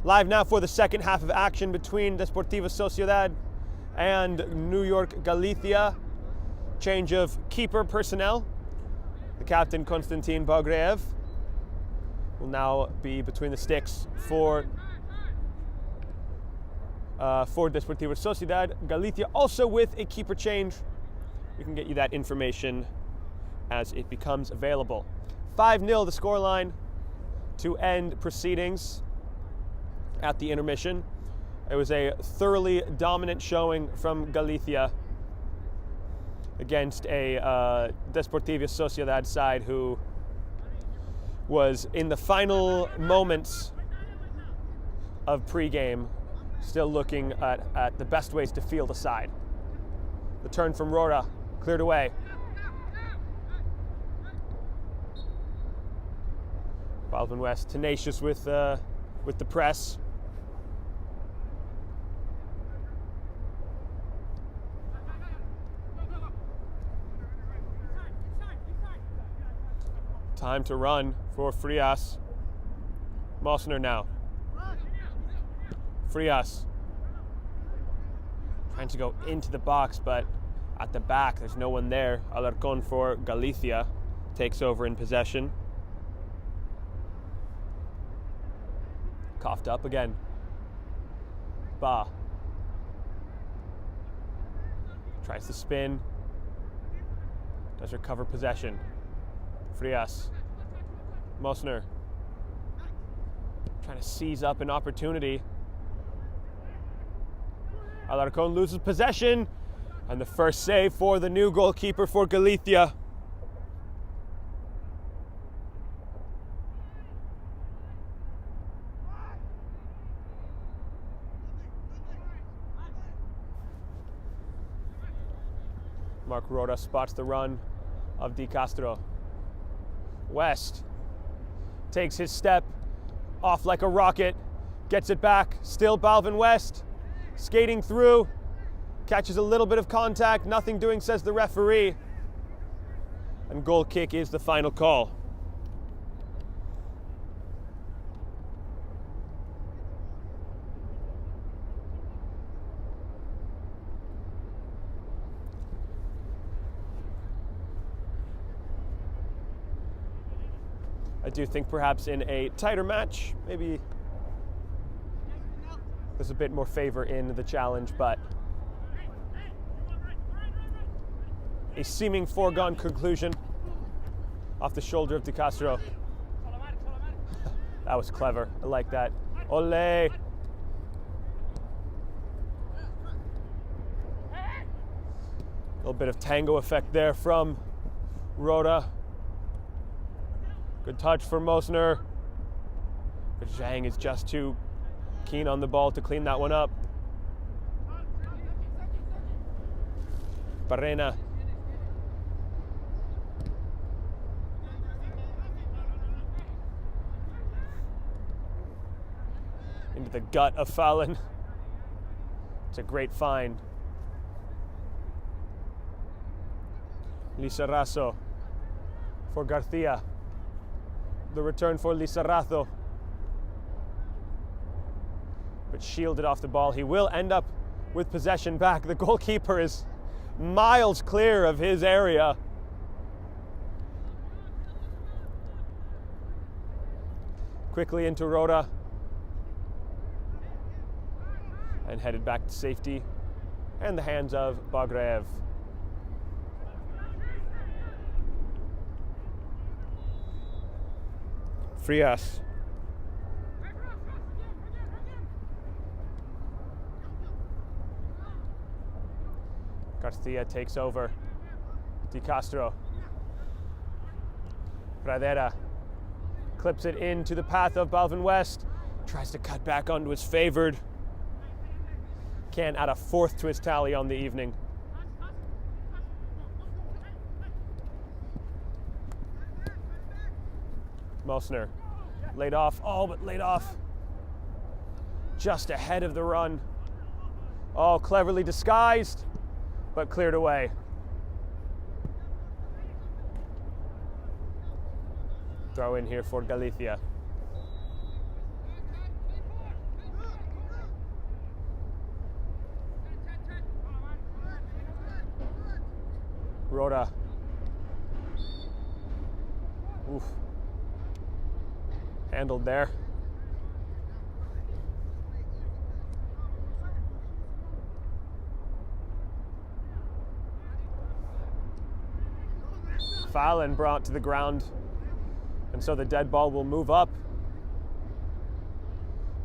Live now for the second half of action between Desportiva Sociedad and New York Galicia. Change of keeper personnel. The captain, Konstantin Bagreev, will now be between the sticks for Desportiva Sociedad. Galicia also with a keeper change. We can get you that information as it becomes available. 5-0 the scoreline to end proceedings at the intermission. It was a thoroughly dominant showing from Galicia against a Desportiva Sociedad side who was in the final moments of pregame, still looking at the best ways to field a side. The turn from Rora, cleared away. Balvin West tenacious with the press. Time to run for Frias. Mosner now. Frias trying to go into the box, but at the back there's no one there. Alarcon for Galicia takes over in possession. Coughed up again. Ba tries to spin. Does recover possession. Frias. Mosner trying to seize up an opportunity. Alarcon loses possession, and the first save for the new goalkeeper for Galicia. Mark Rhoda spots the run of Di Castro. West takes his step off like a rocket, gets it back, still Balvin West, skating through, catches a little bit of contact, nothing doing, says the referee, and goal kick is the final call. I do think perhaps in a tighter match, maybe there's a bit more favor in the challenge, but a seeming foregone conclusion off the shoulder of Di Castro. That was clever. I like that. Ole! A little bit of tango effect there from Rhoda. Good touch for Mosner. But Zhang is just too keen on the ball to clean that one up. Barrena. Into the gut of Fallon. It's a great find. Lizarrazo for Garcia. The return for Lizarrazo. But shielded off the ball. He will end up with possession back. The goalkeeper is miles clear of his area. Quickly into Rhoda. And headed back to safety and the hands of Bagreev. Frias. Garcia takes over. Di Castro. Pradera clips it into the path of Balvin West. Tries to cut back onto his favored. Can add a fourth to his tally on the evening. Mosner laid off, but laid off just ahead of the run. Oh, cleverly disguised, but cleared away. Throw in here for Galicia. Rhoda. Oof. Handled there. Fallon brought to the ground, and so the dead ball will move up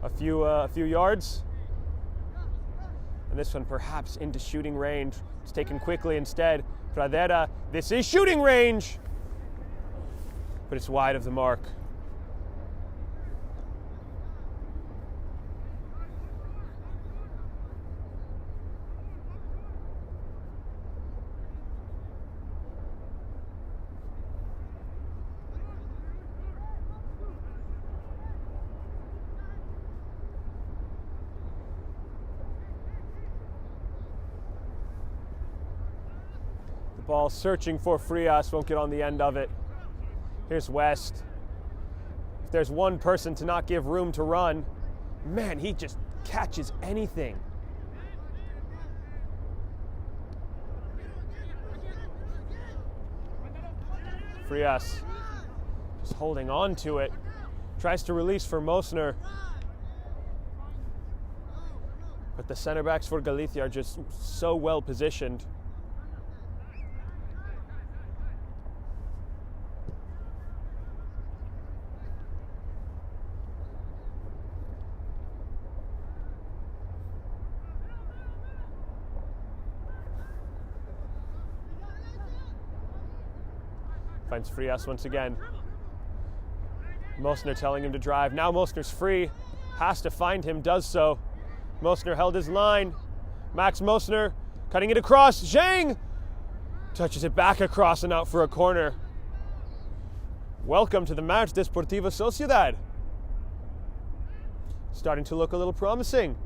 a few yards, and this one perhaps into shooting range. It's taken quickly instead. Pradera, this is shooting range, but it's wide of the mark. Ball searching for Frias, won't get on the end of it. Here's West. If there's one person to not give room to run, man, he just catches anything. Frias just holding on to it. Tries to release for Mosner. But the center backs for Galicia are just so well positioned. Finds Frias once again. Mosner telling him to drive. Now Mosner's free. Has to find him, does so. Mosner held his line. Max Mosner cutting it across. Zhang touches it back across and out for a corner. Welcome to the match, Desportiva Sociedad. Starting to look a little promising.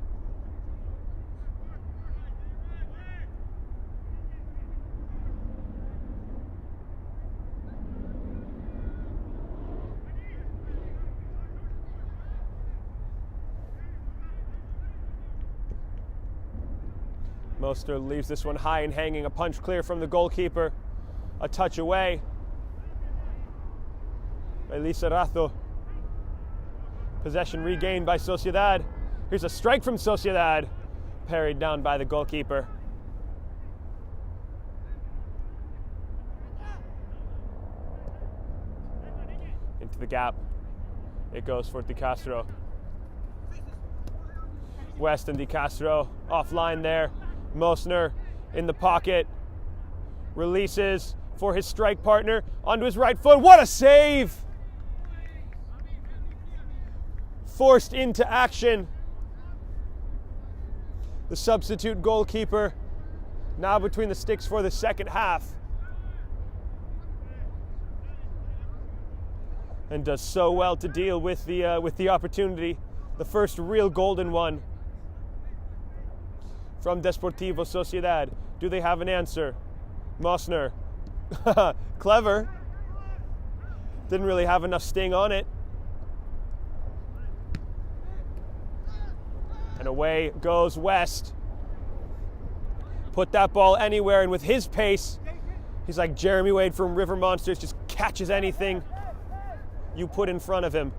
Mosner leaves this one high and hanging, a punch clear from the goalkeeper. A touch away. Elisa Razo. Possession regained by Sociedad. Here's a strike from Sociedad. Parried down by the goalkeeper. Into the gap. It goes for Di Castro. West and Di Castro offline there. Mosner in the pocket, releases for his strike partner onto his right foot. What a save! Forced into action. The substitute goalkeeper now between the sticks for the second half. And does so well to deal with the opportunity, the first real golden one. From Desportivo Sociedad. Do they have an answer? Mosner. Clever. Didn't really have enough sting on it. And away goes West. Put that ball anywhere, and with his pace, he's like Jeremy Wade from River Monsters, just catches anything you put in front of him.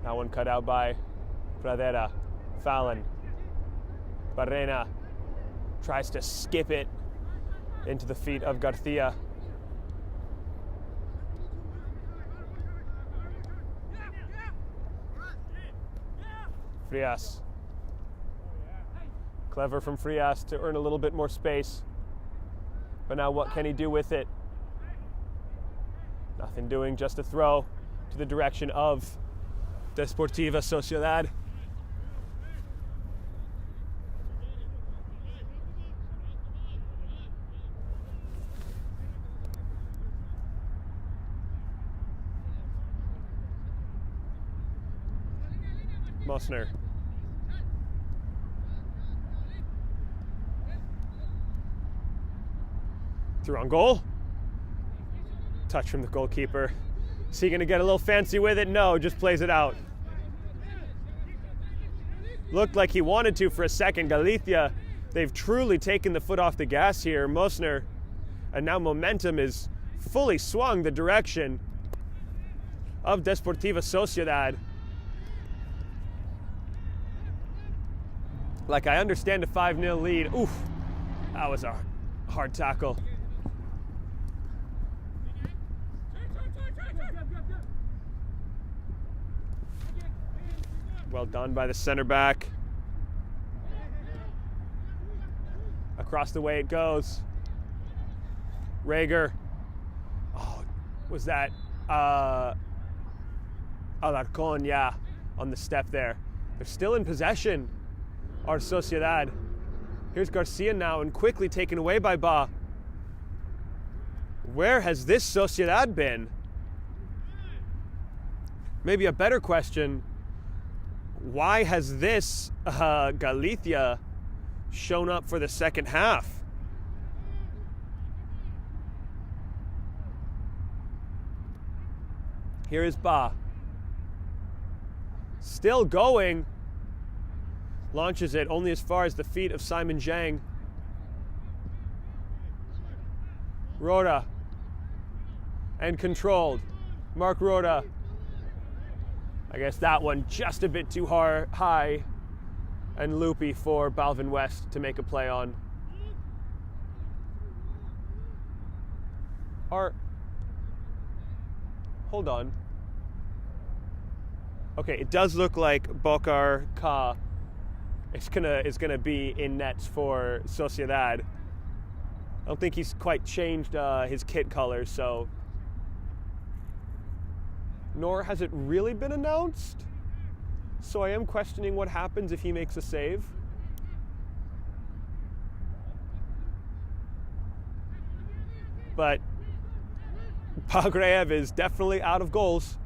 That one cut out by Pradera. Fallon. Barrena tries to skip it into the feet of Garcia. Frias. Clever from Frias to earn a little bit more space. But now what can he do with it? Nothing doing, just a throw to the direction of Desportiva Sociedad. Mosner. Through on goal. Touch from the goalkeeper. Is he going to get a little fancy with it? No, just plays it out. Looked like he wanted to for a second. Galicia, they've truly taken the foot off the gas here. Mosner, and now momentum is fully swung the direction of Desportiva Sociedad. Like, I understand a 5-0 lead. Oof, that was a hard tackle. Well done by the center back. Across the way it goes. Rager. Oh, was that Alarcon? Yeah, on the step there. They're still in possession, our Sociedad. Here's Garcia now, and quickly taken away by Ba. Where has this Sociedad been? Maybe a better question, why has this Galicia shown up for the second half? Here is Ba. Still going. Launches it only as far as the feet of Simon Zhang. Roda. And controlled. Mark Roda. I guess that one just a bit too high and loopy for Balvin West to make a play on. Hold on. Okay, it does look like Bokar Ka is gonna be in nets for Sociedad. I don't think he's quite changed his kit colors, so. Nor has it really been announced. So I am questioning what happens if he makes a save. But Bagreev is definitely out of goals.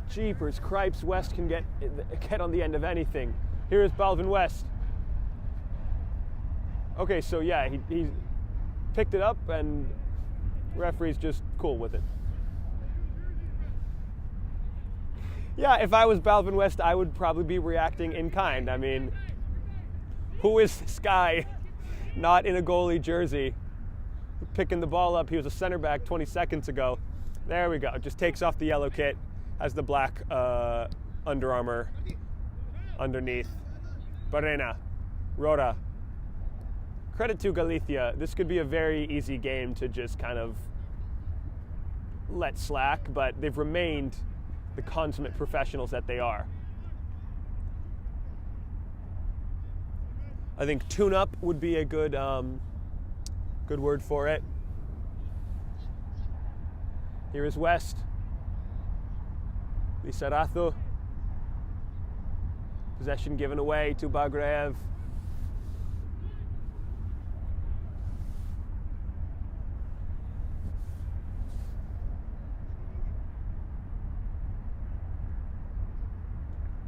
Jeepers, Cripes, West can get on the end of anything. Here is Balvin West. Okay, so yeah, he picked it up and referee's just cool with it. Yeah, if I was Balvin West, I would probably be reacting in kind. I mean, who is this guy not in a goalie jersey picking the ball up? He was a center back 20 seconds ago. There we go, just takes off the yellow kit, has the black Under Armour underneath. Barrena, Roda. Credit to Galicia. This could be a very easy game to just kind of let slack, but they've remained the consummate professionals that they are. I think tune-up would be a good word for it. Here is West. Lizarazo. Possession given away to Bagreev.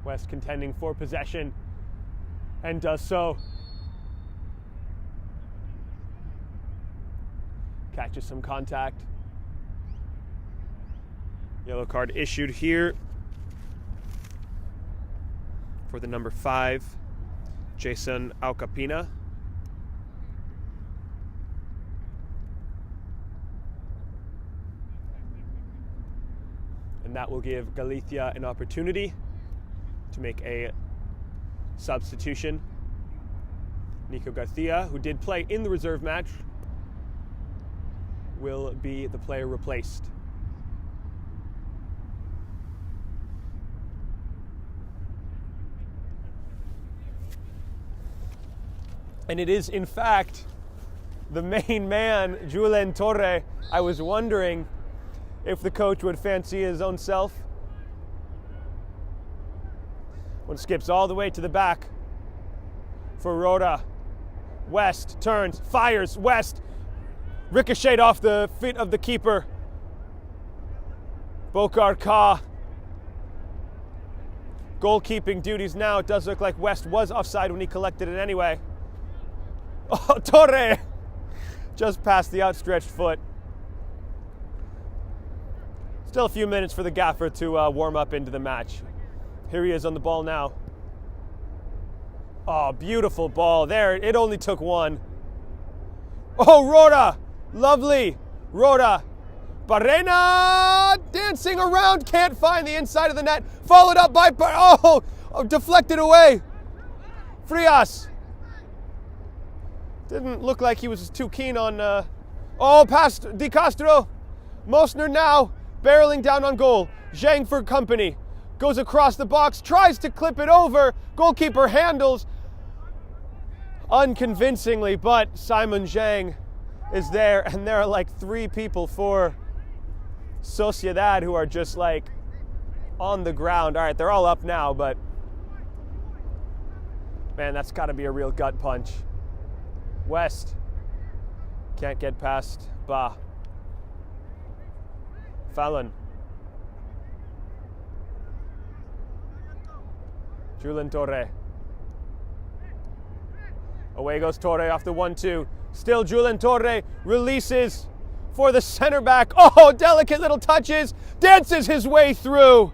West contending for possession and does so. Catches some contact. Yellow card issued here for the number 5, Jason Aucapina. And that will give Galicia an opportunity to make a substitution. Nico Garcia, who did play in the reserve match, will be the player replaced. And it is, in fact, the main man, Julen Torre. I was wondering if the coach would fancy his own self. One skips all the way to the back for Roda. West turns, fires, West. Ricocheted off the feet of the keeper. Bokar Ka. Goalkeeping duties now. It does look like West was offside when he collected it anyway. Oh, Torre! Just past the outstretched foot. Still a few minutes for the gaffer to warm up into the match. Here he is on the ball now. Oh, beautiful ball. There, it only took one. Oh, Rhoda! Lovely! Rhoda! Barrena! Dancing around, can't find the inside of the net. Followed up by... Oh! Deflected away. Frias. Didn't look like he was too keen on... Oh, past Di Castro. Mosner now, barreling down on goal. Zhang for company. Goes across the box, tries to clip it over. Goalkeeper handles unconvincingly, but Simon Zhang is there, and there are like 3 people for Sociedad who are just like on the ground. All right, they're all up now, but man, that's got to be a real gut punch. West can't get past Ba. Fallon. Julian Torre. Away goes Torre off the 1-2. Still Julian Torre releases for the center back. Oh, delicate little touches. Dances his way through.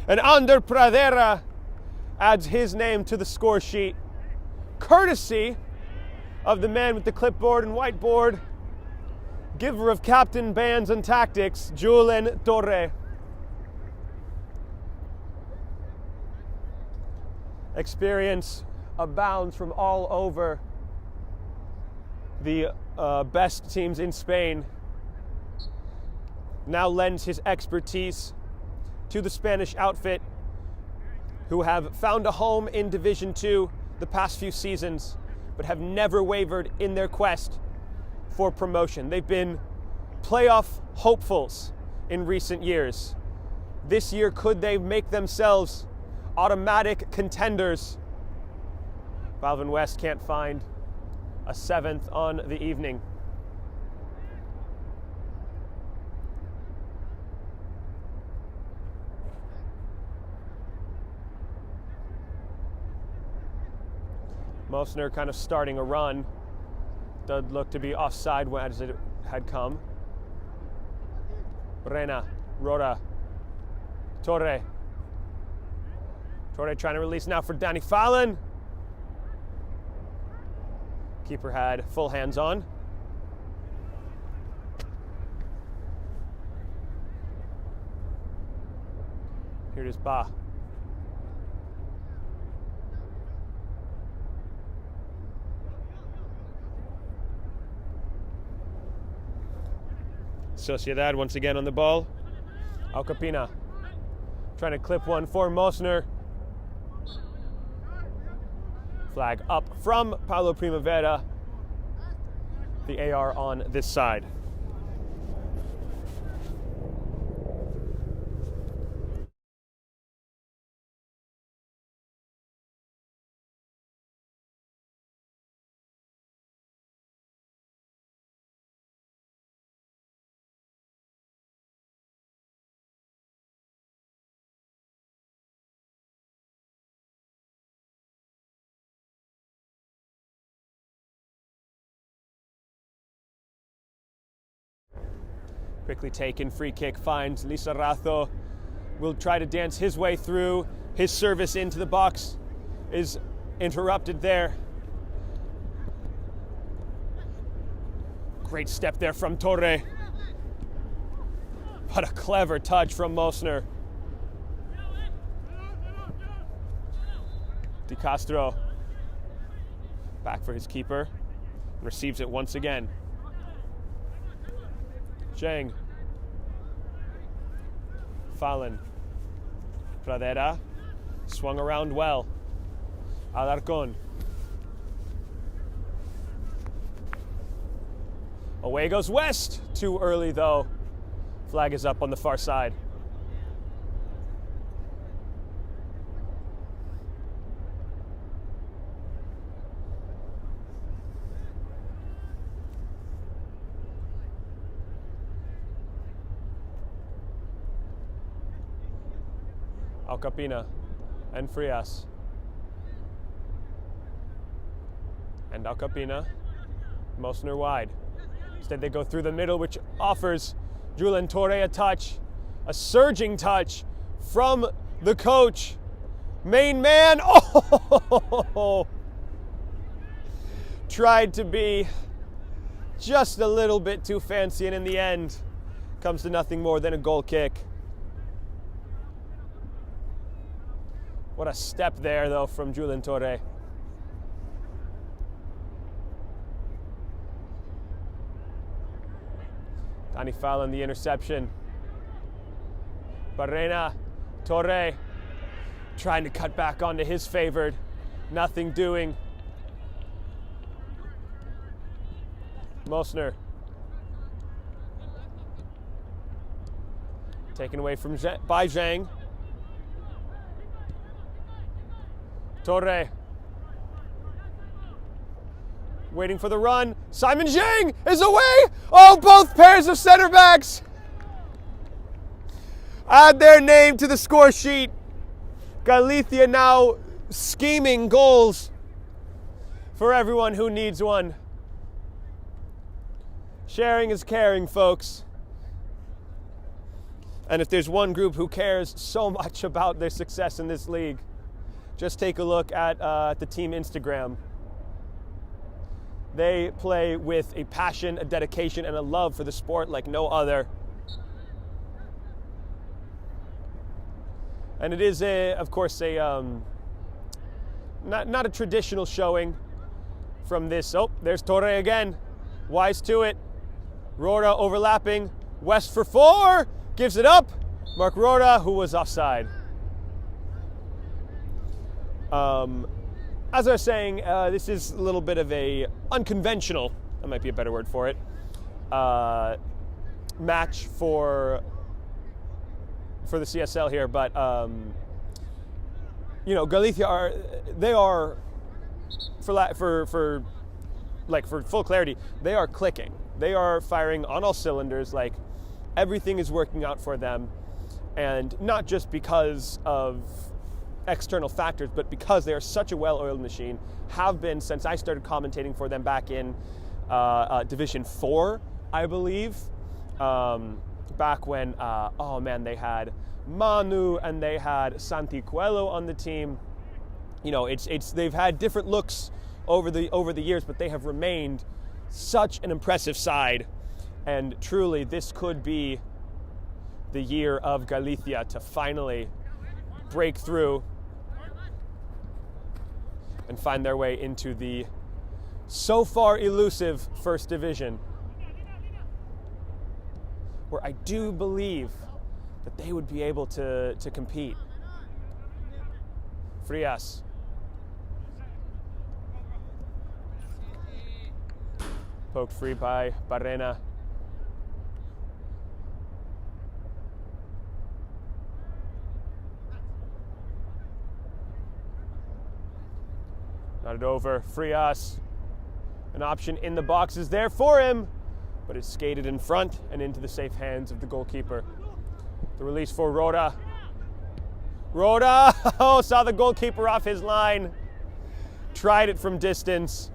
And Ander Pradera adds his name to the score sheet. Courtesy of the man with the clipboard and whiteboard. Giver of captain bands and tactics, Julian Torre. Experience abounds from all over the best teams in Spain. Now lends his expertise to the Spanish outfit, who have found a home in Division 2 the past few seasons, but have never wavered in their quest for promotion. They've been playoff hopefuls in recent years. This year, could they make themselves automatic contenders? Balvin West can't find a 7th on the evening. Mosner kind of starting a run. Does look to be offside as it had come. Brena, Rhoda, Torre. Torre trying to release now for Danny Fallon. Keeper had full hands on. Here it is, Ba. Sociedad once again on the ball. Alcapina trying to clip one for Mosner. Flag up from Paulo Primavera. The AR on this side. Quickly taken, free kick finds Lizarrazo. Will try to dance his way through. His service into the box is interrupted there. Great step there from Torre. What a clever touch from Mosner. Di Castro back for his keeper. Receives it once again. Zhang. Fallon. Pradera. Swung around well. Alarcon. Away goes West. Too early though. Flag is up on the far side. Alcapina and Frias. And Alcapina, Mosner wide. Instead they go through the middle, which offers Julen Torre a touch, a surging touch from the coach. Main man, oh! Tried to be just a little bit too fancy, and in the end, comes to nothing more than a goal kick. What a step there, though, from Julen Torre. Dani Fallon, the interception. Barrena, Torre, trying to cut back onto his favored. Nothing doing. Mosner. Taken away by Zhang. Torre. Waiting for the run. Simon Zhang is away! Oh, both pairs of center backs add their name to the score sheet. Galicia now scheming goals for everyone who needs one. Sharing is caring, folks. And if there's one group who cares so much about their success in this league, just take a look at the team Instagram. They play with a passion, a dedication, and a love for the sport like no other. And it is, of course, not a traditional showing from this. Oh, there's Torre again. Wise to it. Rora overlapping. West for 4. Gives it up. Mark Rora, who was offside. As I was saying, this is a little bit of a unconventional, that might be a better word for it, match for the CSL here, but Galicia are for full clarity, they are clicking. They are firing on all cylinders. Like, everything is working out for them, and not just because of external factors, but because they are such a well-oiled machine, have been since I started commentating for them back in Division 4, I believe. Back when, they had Manu and they had Santi Coelho on the team. You know, they've had different looks over the years, but they have remained such an impressive side. And truly, this could be the year of Galicia to finally break through and find their way into the so far elusive First Division, where I do believe that they would be able to compete. Frias. Poked free by Barrena. Not it over. Frias. An option in the box is there for him, but it's skated in front and into the safe hands of the goalkeeper. The release for Rhoda. Rhoda! Oh, saw the goalkeeper off his line. Tried it from distance.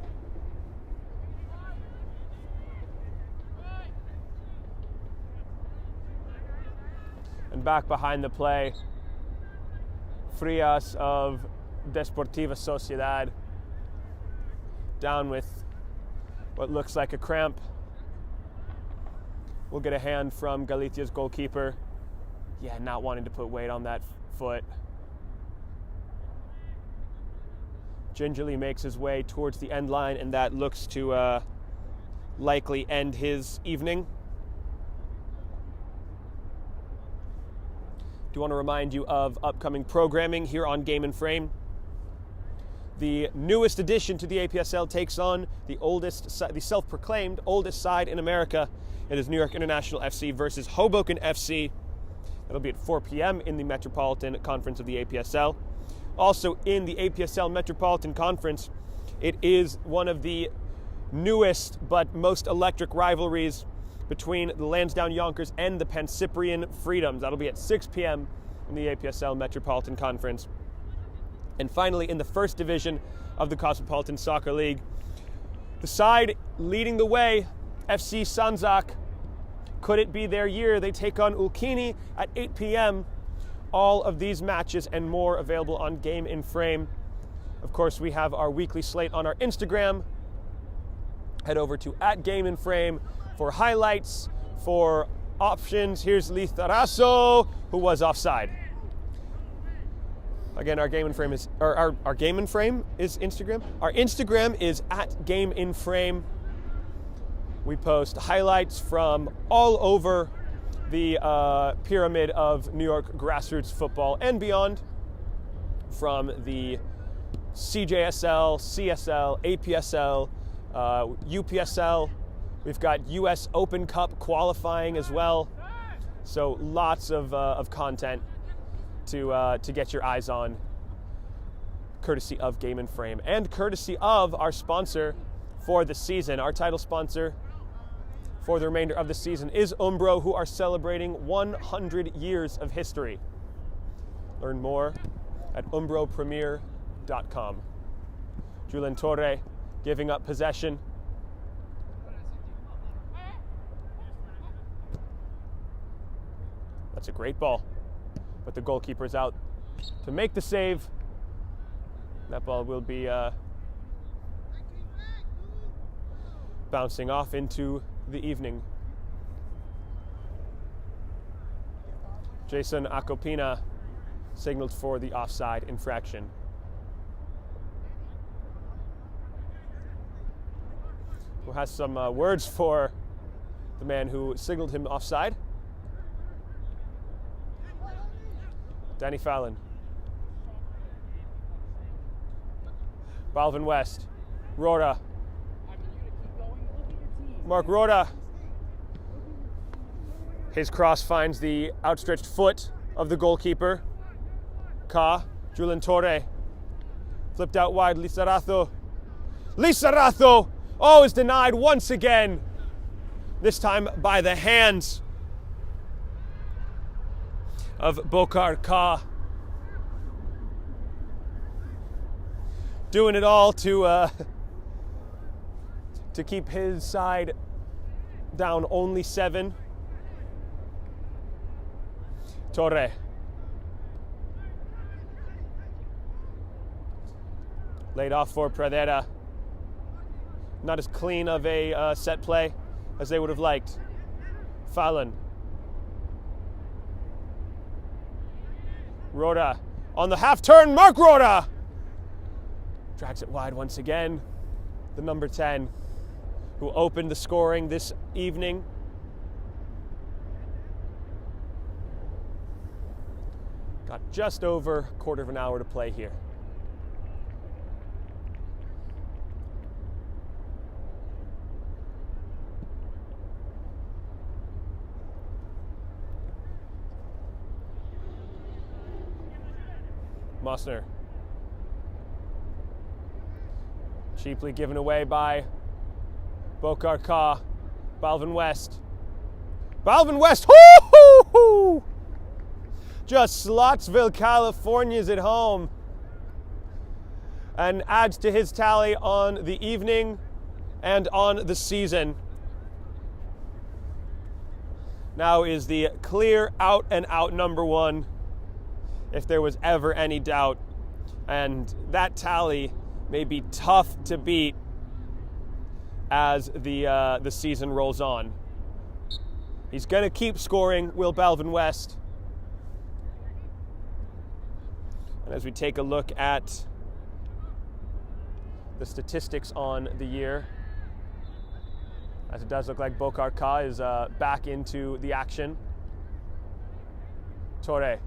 And back behind the play, Frias of Desportiva Sociedad. Down with what looks like a cramp. We'll get a hand from Galicia's goalkeeper. Yeah, not wanting to put weight on that foot. Gingerly makes his way towards the end line, and that looks to likely end his evening. Do want to remind you of upcoming programming here on Game and Frame. The newest addition to the APSL takes on the self-proclaimed oldest side in America. It is New York International FC versus Hoboken FC. That'll be at 4 p.m. in the Metropolitan Conference of the APSL. Also in the APSL Metropolitan Conference, it is one of the newest but most electric rivalries between the Lansdowne Yonkers and the Pancyprian Freedoms. That'll be at 6 p.m. in the APSL Metropolitan Conference. And finally, in the first division of the Cosmopolitan Soccer League, The side leading the way, FC Sanzak. Could it be their year? They take on Ulkini at 8 p.m. All of these matches and more available on Game in Frame. Of course, we have our weekly slate on our Instagram. Head over to @GameInFrame for highlights, for options. Here's Lizarazo, who was offside. Again, our Game in Frame is our Game in Frame is Instagram. Our Instagram is @GameInFrame. We post highlights from all over the pyramid of New York grassroots football and beyond, from the CJSL, CSL, APSL, UPSL. We've got US Open Cup qualifying as well. So lots of content to get your eyes on, courtesy of Game in Frame and courtesy of our sponsor for the season. Our title sponsor for the remainder of the season is Umbro, who are celebrating 100 years of history. Learn more at umbropremier.com. Julian Torre giving up possession. That's a great ball, but the goalkeeper's out to make the save. That ball will be bouncing off into the evening. Jason Acopina signaled for the offside infraction. Who has some words for the man who signaled him offside? Danny Fallon. Balvin West. Rhoda. Mark Rhoda. His cross finds the outstretched foot of the goalkeeper. Julian Torre. Flipped out wide, Lizarazo. Lizarazo! Oh, is denied once again. This time by the hands of Bokar Ka. Doing it all to keep his side down only 7. Torre. Laid off for Pradera. Not as clean of a set play as they would have liked. Fallon. Rhoda on the half turn. Mark Rhoda drags it wide once again. The number 10 who opened the scoring this evening. Got just over a quarter of an hour to play here. Mosner. Cheaply given away by Bokar Ka. Balvin West. Balvin West! Hoo-hoo-hoo! Just Slotsville, California's at home. And adds to his tally on the evening and on the season. Now is the clear out and out number 1, if there was ever any doubt. And that tally may be tough to beat as the season rolls on. He's going to keep scoring, will Balvin West. And as we take a look at the statistics on the year, as it does look like Bokar Ka is back into the action. Torre.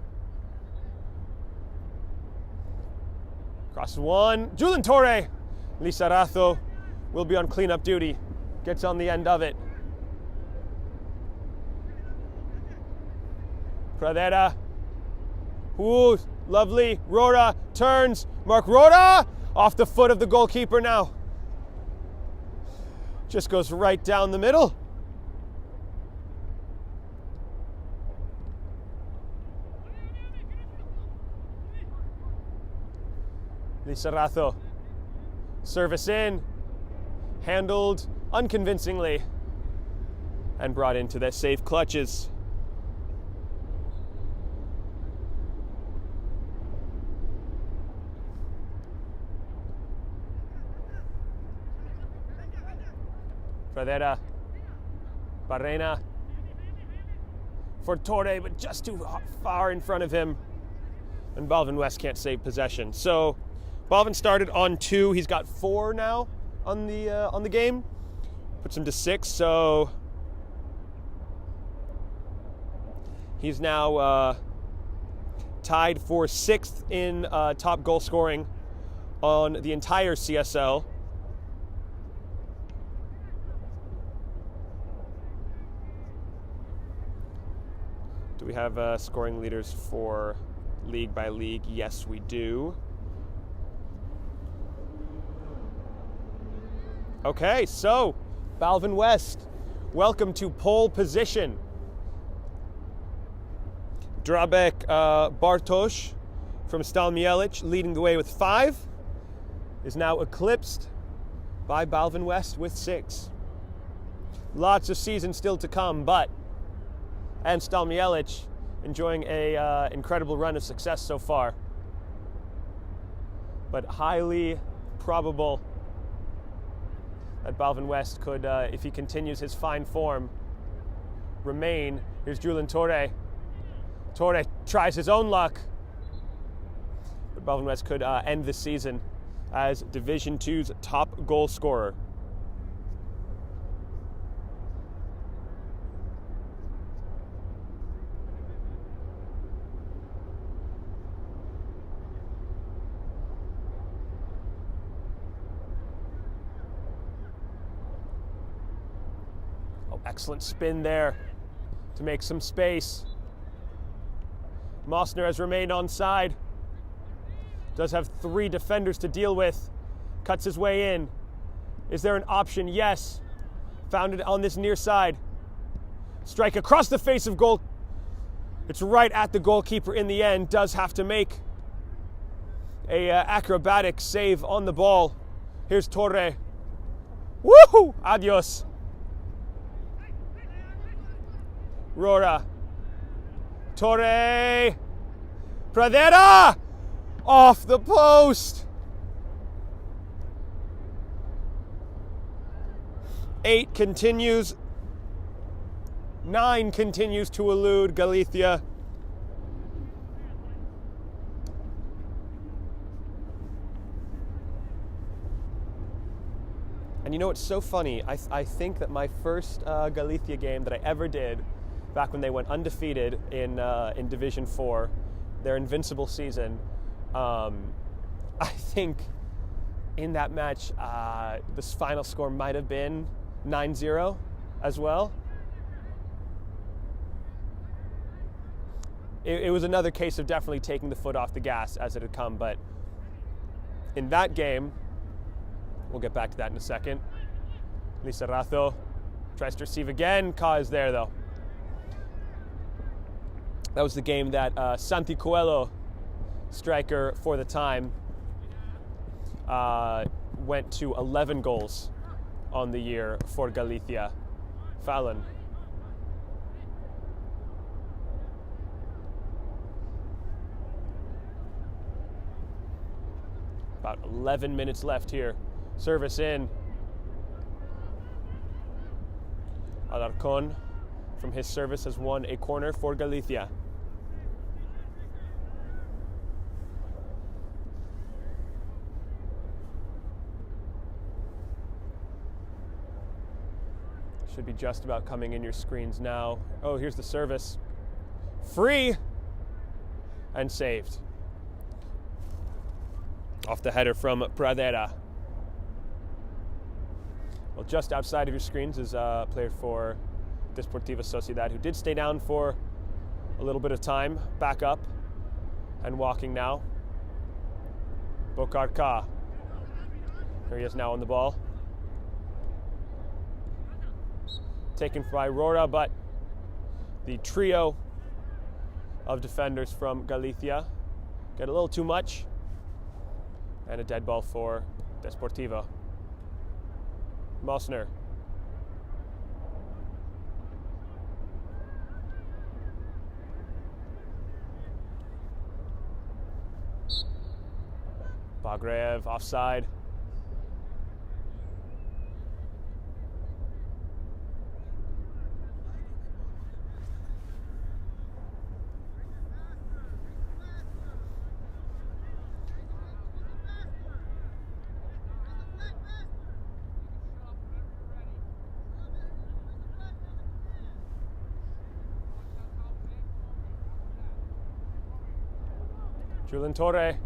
Crosses one. Julian Torre. Lizarazo will be on cleanup duty. Gets on the end of it. Pradera. Ooh, lovely. Rhoda turns. Mark Rhoda off the foot of the goalkeeper now. Just goes right down the middle. Lizarazo. Service in. handled unconvincingly and brought into their safe clutches. Pradera, Barrena for Torre, but just too far in front of him. And Balvin West can't save possession. So Balvin started on 2. He's got 4 now on the game. Puts him to 6. So he's now tied for 6th in top goal scoring on the entire CSL. Do we have scoring leaders for league by league? Yes, we do. Okay, so Balvin West, welcome to pole position. Drabek Bartosz from Stal Mielec leading the way with 5 is now eclipsed by Balvin West with 6. Lots of season still to come, and Stal Mielec enjoying a incredible run of success so far. But highly probable that Balvin West could, if he continues his fine form, remain. Here's Julian Torre. Torre tries his own luck, but Balvin West could end the season as Division 2's top goal scorer. Excellent spin there to make some space. Mosner has remained onside. Does have 3 defenders to deal with. Cuts his way in. Is there an option? Yes. Found it on this near side. Strike across the face of goal. It's right at the goalkeeper in the end. Does have to make a acrobatic save on the ball. Here's Torre. Woohoo! Adios. Rora. Torre. Pradera! Off the post. 8 continues. 9 continues to elude Galicia. And you know what's so funny? I think that my first Galicia game that I ever did, back when they went undefeated in Division 4, their invincible season, I think in that match, the final score might have been 9-0 as well. It was another case of definitely taking the foot off the gas as it had come, but in that game, we'll get back to that in a second. Lizarazo tries to receive again. Ka is there though. That was the game that Santi Coelho, striker for the time, went to 11 goals on the year for Galicia. Fallon. About 11 minutes left here. Service in. Alarcon from his service has won a corner for Galicia. Should be just about coming in your screens now. Oh, here's the service. Free and saved. Off the header from Pradera. Well, just outside of your screens is a player for Desportiva Sociedad who did stay down for a little bit of time, back up and walking now. Bokar Ka. Here he is now on the ball. Taken by Rora, but the trio of defenders from Galicia get a little too much. And a dead ball for Desportiva. Mosner. Bagrev offside. Julian Torre.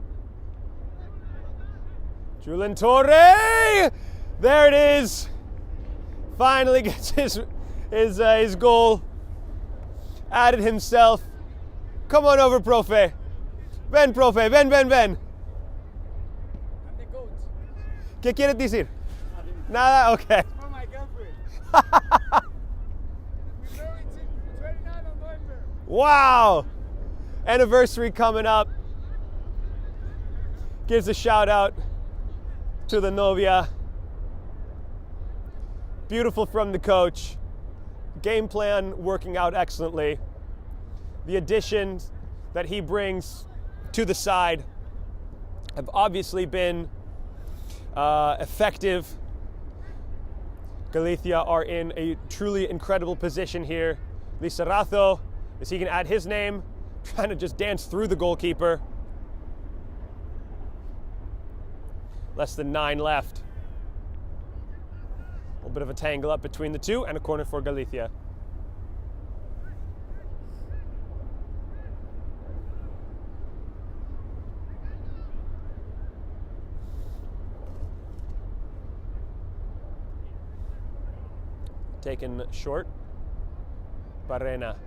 Julian Torre! There it is. Finally gets his goal. Added himself. Come on over, profe. Ven, profe. Ven. ¿Qué quieres decir? Nada? Okay. For my girlfriend. We're married 29 of November. Wow! Anniversary coming up. Gives a shout out to the novia. Beautiful from the coach. Game plan working out excellently. The additions that he brings to the side have obviously been effective. Galicia are in a truly incredible position here. Lizarazo, as he can add his name, trying to just dance through the goalkeeper. Less than 9 left. A little bit of a tangle up between the two, and a corner for Galicia. Taken short. Barrena.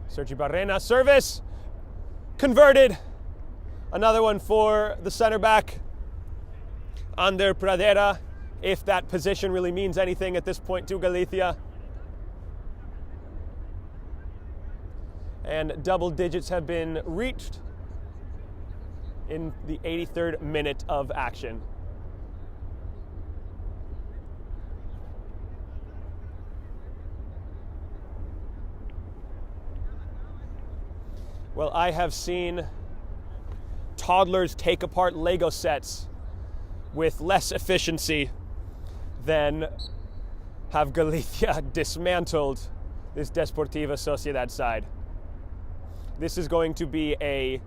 Sergi Barrena, service! Converted! Another one for the center back. Ander Pradera, if that position really means anything at this point to Galicia. And double digits have been reached in the 83rd minute of action. Well, I have seen toddlers take apart Lego sets with less efficiency than have Galicia dismantled this Desportiva Sociedad side. This is going to be a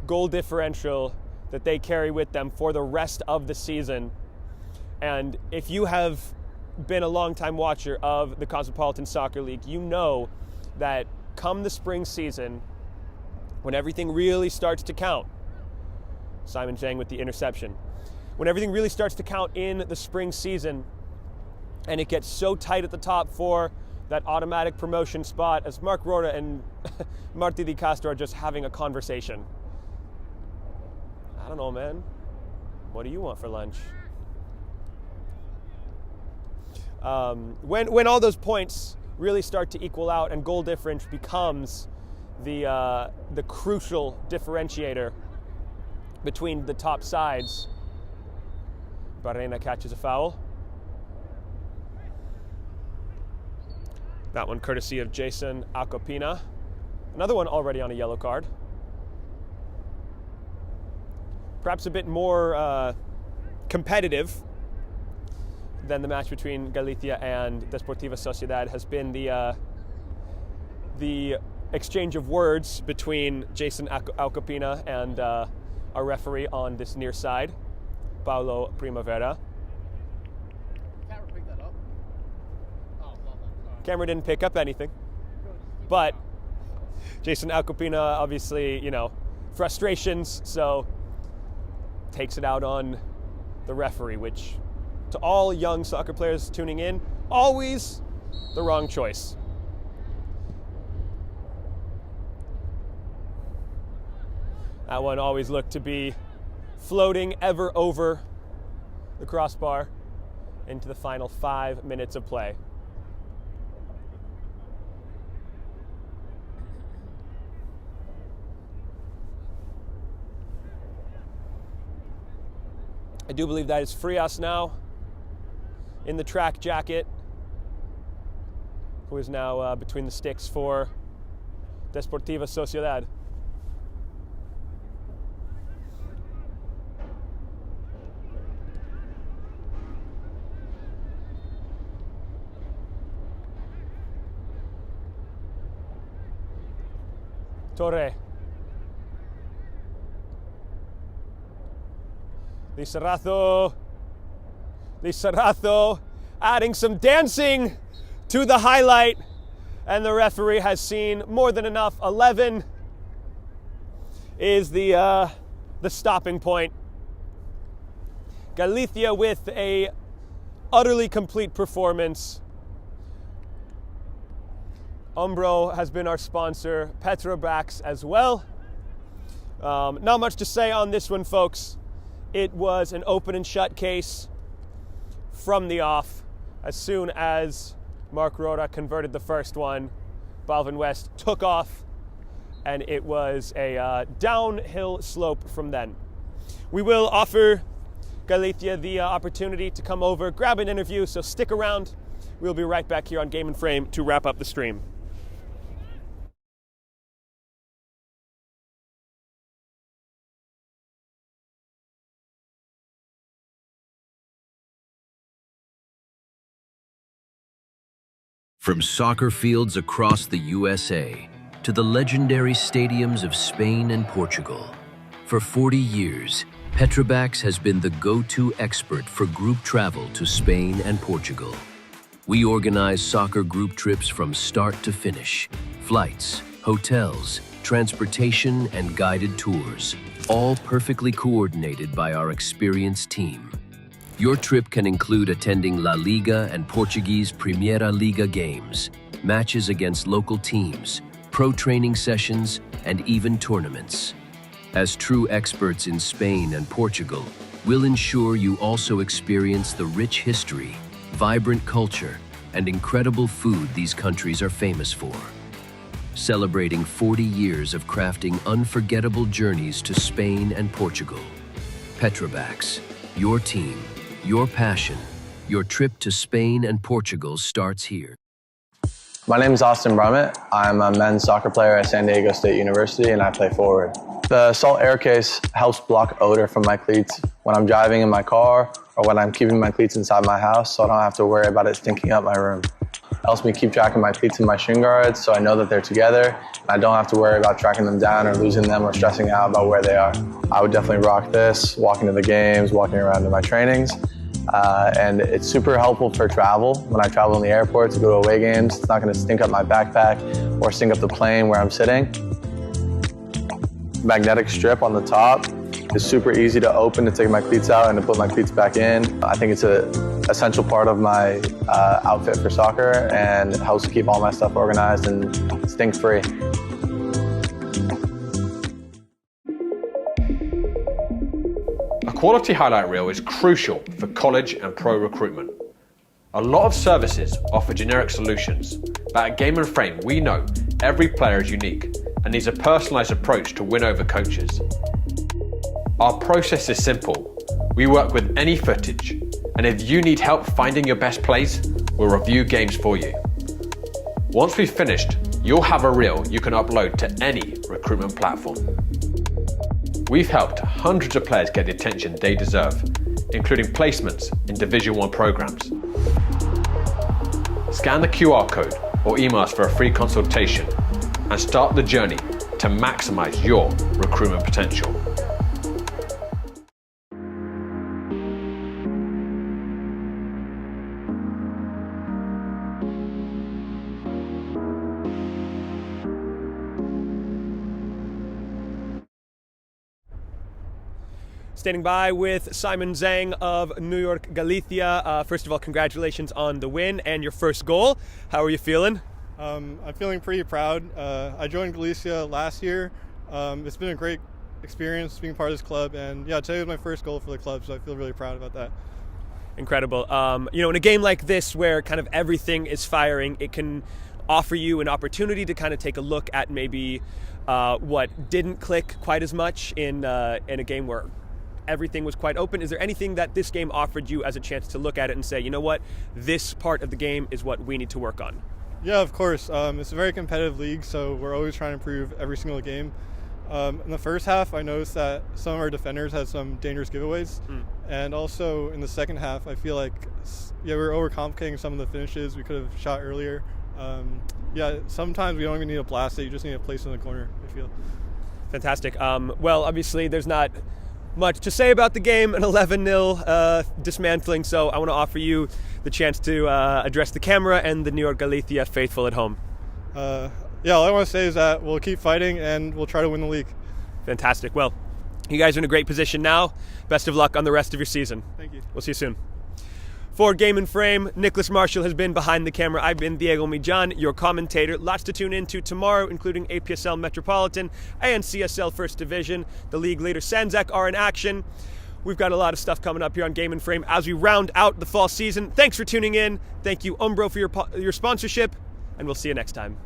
goal differential that they carry with them for the rest of the season. And if you have been a long-time watcher of the Cosmopolitan Soccer League, you know that come the spring season, when everything really starts to count, Simon Zhang with the interception, when everything really starts to count in the spring season and it gets so tight at the top for that automatic promotion spot, as Mark Rora and Marti Di Castro are just having a conversation. I don't know, man. What do you want for lunch? When all those points really start to equal out and goal difference becomes the crucial differentiator between the top sides, Barrena catches a foul. That one courtesy of Jason Acopina. Another one already on a yellow card. Perhaps a bit more competitive than the match between Galicia and Desportiva Sociedad has been the exchange of words between Jason Acopina and our referee on this near side, Paulo Primavera. Camera picked that up. Oh, well done. Camera didn't pick up anything, but Jason Acopina, obviously, frustrations, so takes it out on the referee, which to all young soccer players tuning in, always the wrong choice. That one always looked to be floating ever over the crossbar into the final 5 minutes of play. I do believe that is Frias now. in the track jacket, who is now between the sticks for Desportiva Sociedad. Torre. Lizarrazo adding some dancing to the highlight, and the referee has seen more than enough. 11 is the stopping point. Galicia with a utterly complete performance. Umbro has been our sponsor, Petrobras as well. Not much to say on this one, folks. It was an open and shut case from the off. As soon as Mark Roda converted the first one, Balvin West took off, and it was a downhill slope from then. We will offer Galicia the opportunity to come over, grab an interview, so stick around. We'll be right back here on Game and Frame to wrap up the stream. From soccer fields across the USA to the legendary stadiums of Spain and Portugal, for 40 years, Petrobras has been the go-to expert for group travel to Spain and Portugal. We organize soccer group trips from start to finish, flights, hotels, transportation, and guided tours, all perfectly coordinated by our experienced team. Your trip can include attending La Liga and Portuguese Primeira Liga games, matches against local teams, pro training sessions, and even tournaments. As true experts in Spain and Portugal, we'll ensure you also experience the rich history, vibrant culture, and incredible food these countries are famous for. Celebrating 40 years of crafting unforgettable journeys to Spain and Portugal. Petrobras, your team, your passion, your trip to Spain and Portugal starts here. My name is Austin Brummett. I'm a men's soccer player at San Diego State University, and I play forward. The Salt Air Case helps block odor from my cleats when I'm driving in my car or when I'm keeping my cleats inside my house, so I don't have to worry about it stinking up my room. It helps me keep track of my cleats and my shin guards, so I know that they're together, and I don't have to worry about tracking them down or losing them or stressing out about where they are. I would definitely rock this, walking to the games, walking around to my trainings. And it's super helpful for travel. When I travel in the airport to go to away games, it's not going to stink up my backpack or stink up the plane where I'm sitting. Magnetic strip on the top is super easy to open to take my cleats out and to put my cleats back in. I think it's an essential part of my outfit for soccer, and it helps keep all my stuff organized and stink-free. A quality highlight reel is crucial for college and pro recruitment. A lot of services offer generic solutions, but at Game and Frame we know every player is unique and needs a personalised approach to win over coaches. Our process is simple. We work with any footage, and if you need help finding your best plays, we'll review games for you. Once we've finished, you'll have a reel you can upload to any recruitment platform. We've helped hundreds of players get the attention they deserve, including placements in Division 1 programs. Scan the QR code or email us for a free consultation and start the journey to maximize your recruitment potential. Standing by with Simon Zhang of New York, Galicia. First of all, congratulations on the win and your first goal. How are you feeling? I'm feeling pretty proud. I joined Galicia last year. It's been a great experience being part of this club, and yeah, today was my first goal for the club, so I feel really proud about that. Incredible. In a game like this where kind of everything is firing, it can offer you an opportunity to kind of take a look at maybe what didn't click quite as much in a game where everything was quite open. Is there anything that this game offered you as a chance to look at it and say, you know what, this part of the game is what we need to work on? Yeah, of course. It's a very competitive league, so we're always trying to improve every single game. In the first half, I noticed that some of our defenders had some dangerous giveaways. And also in the second half, I feel like, we were overcomplicating some of the finishes we could have shot earlier. Sometimes we don't even need a blast it, you just need to place it in the corner, I feel. Fantastic. Well, obviously, there's not much to say about the game, an 11-0 dismantling, so I want to offer you the chance to address the camera and the New York Galicia faithful at home. All I want to say is that we'll keep fighting and we'll try to win the league. Fantastic. Well, you guys are in a great position now. Best of luck on the rest of your season. Thank you. We'll see you soon. For Game and Frame, Nicholas Marshall has been behind the camera. I've been Diego Mijan, your commentator. Lots to tune into tomorrow, including APSL Metropolitan and CSL First Division. The league leader Sanzak are in action. We've got a lot of stuff coming up here on Game and Frame as we round out the fall season. Thanks for tuning in. Thank you, Umbro, for your sponsorship, and we'll see you next time.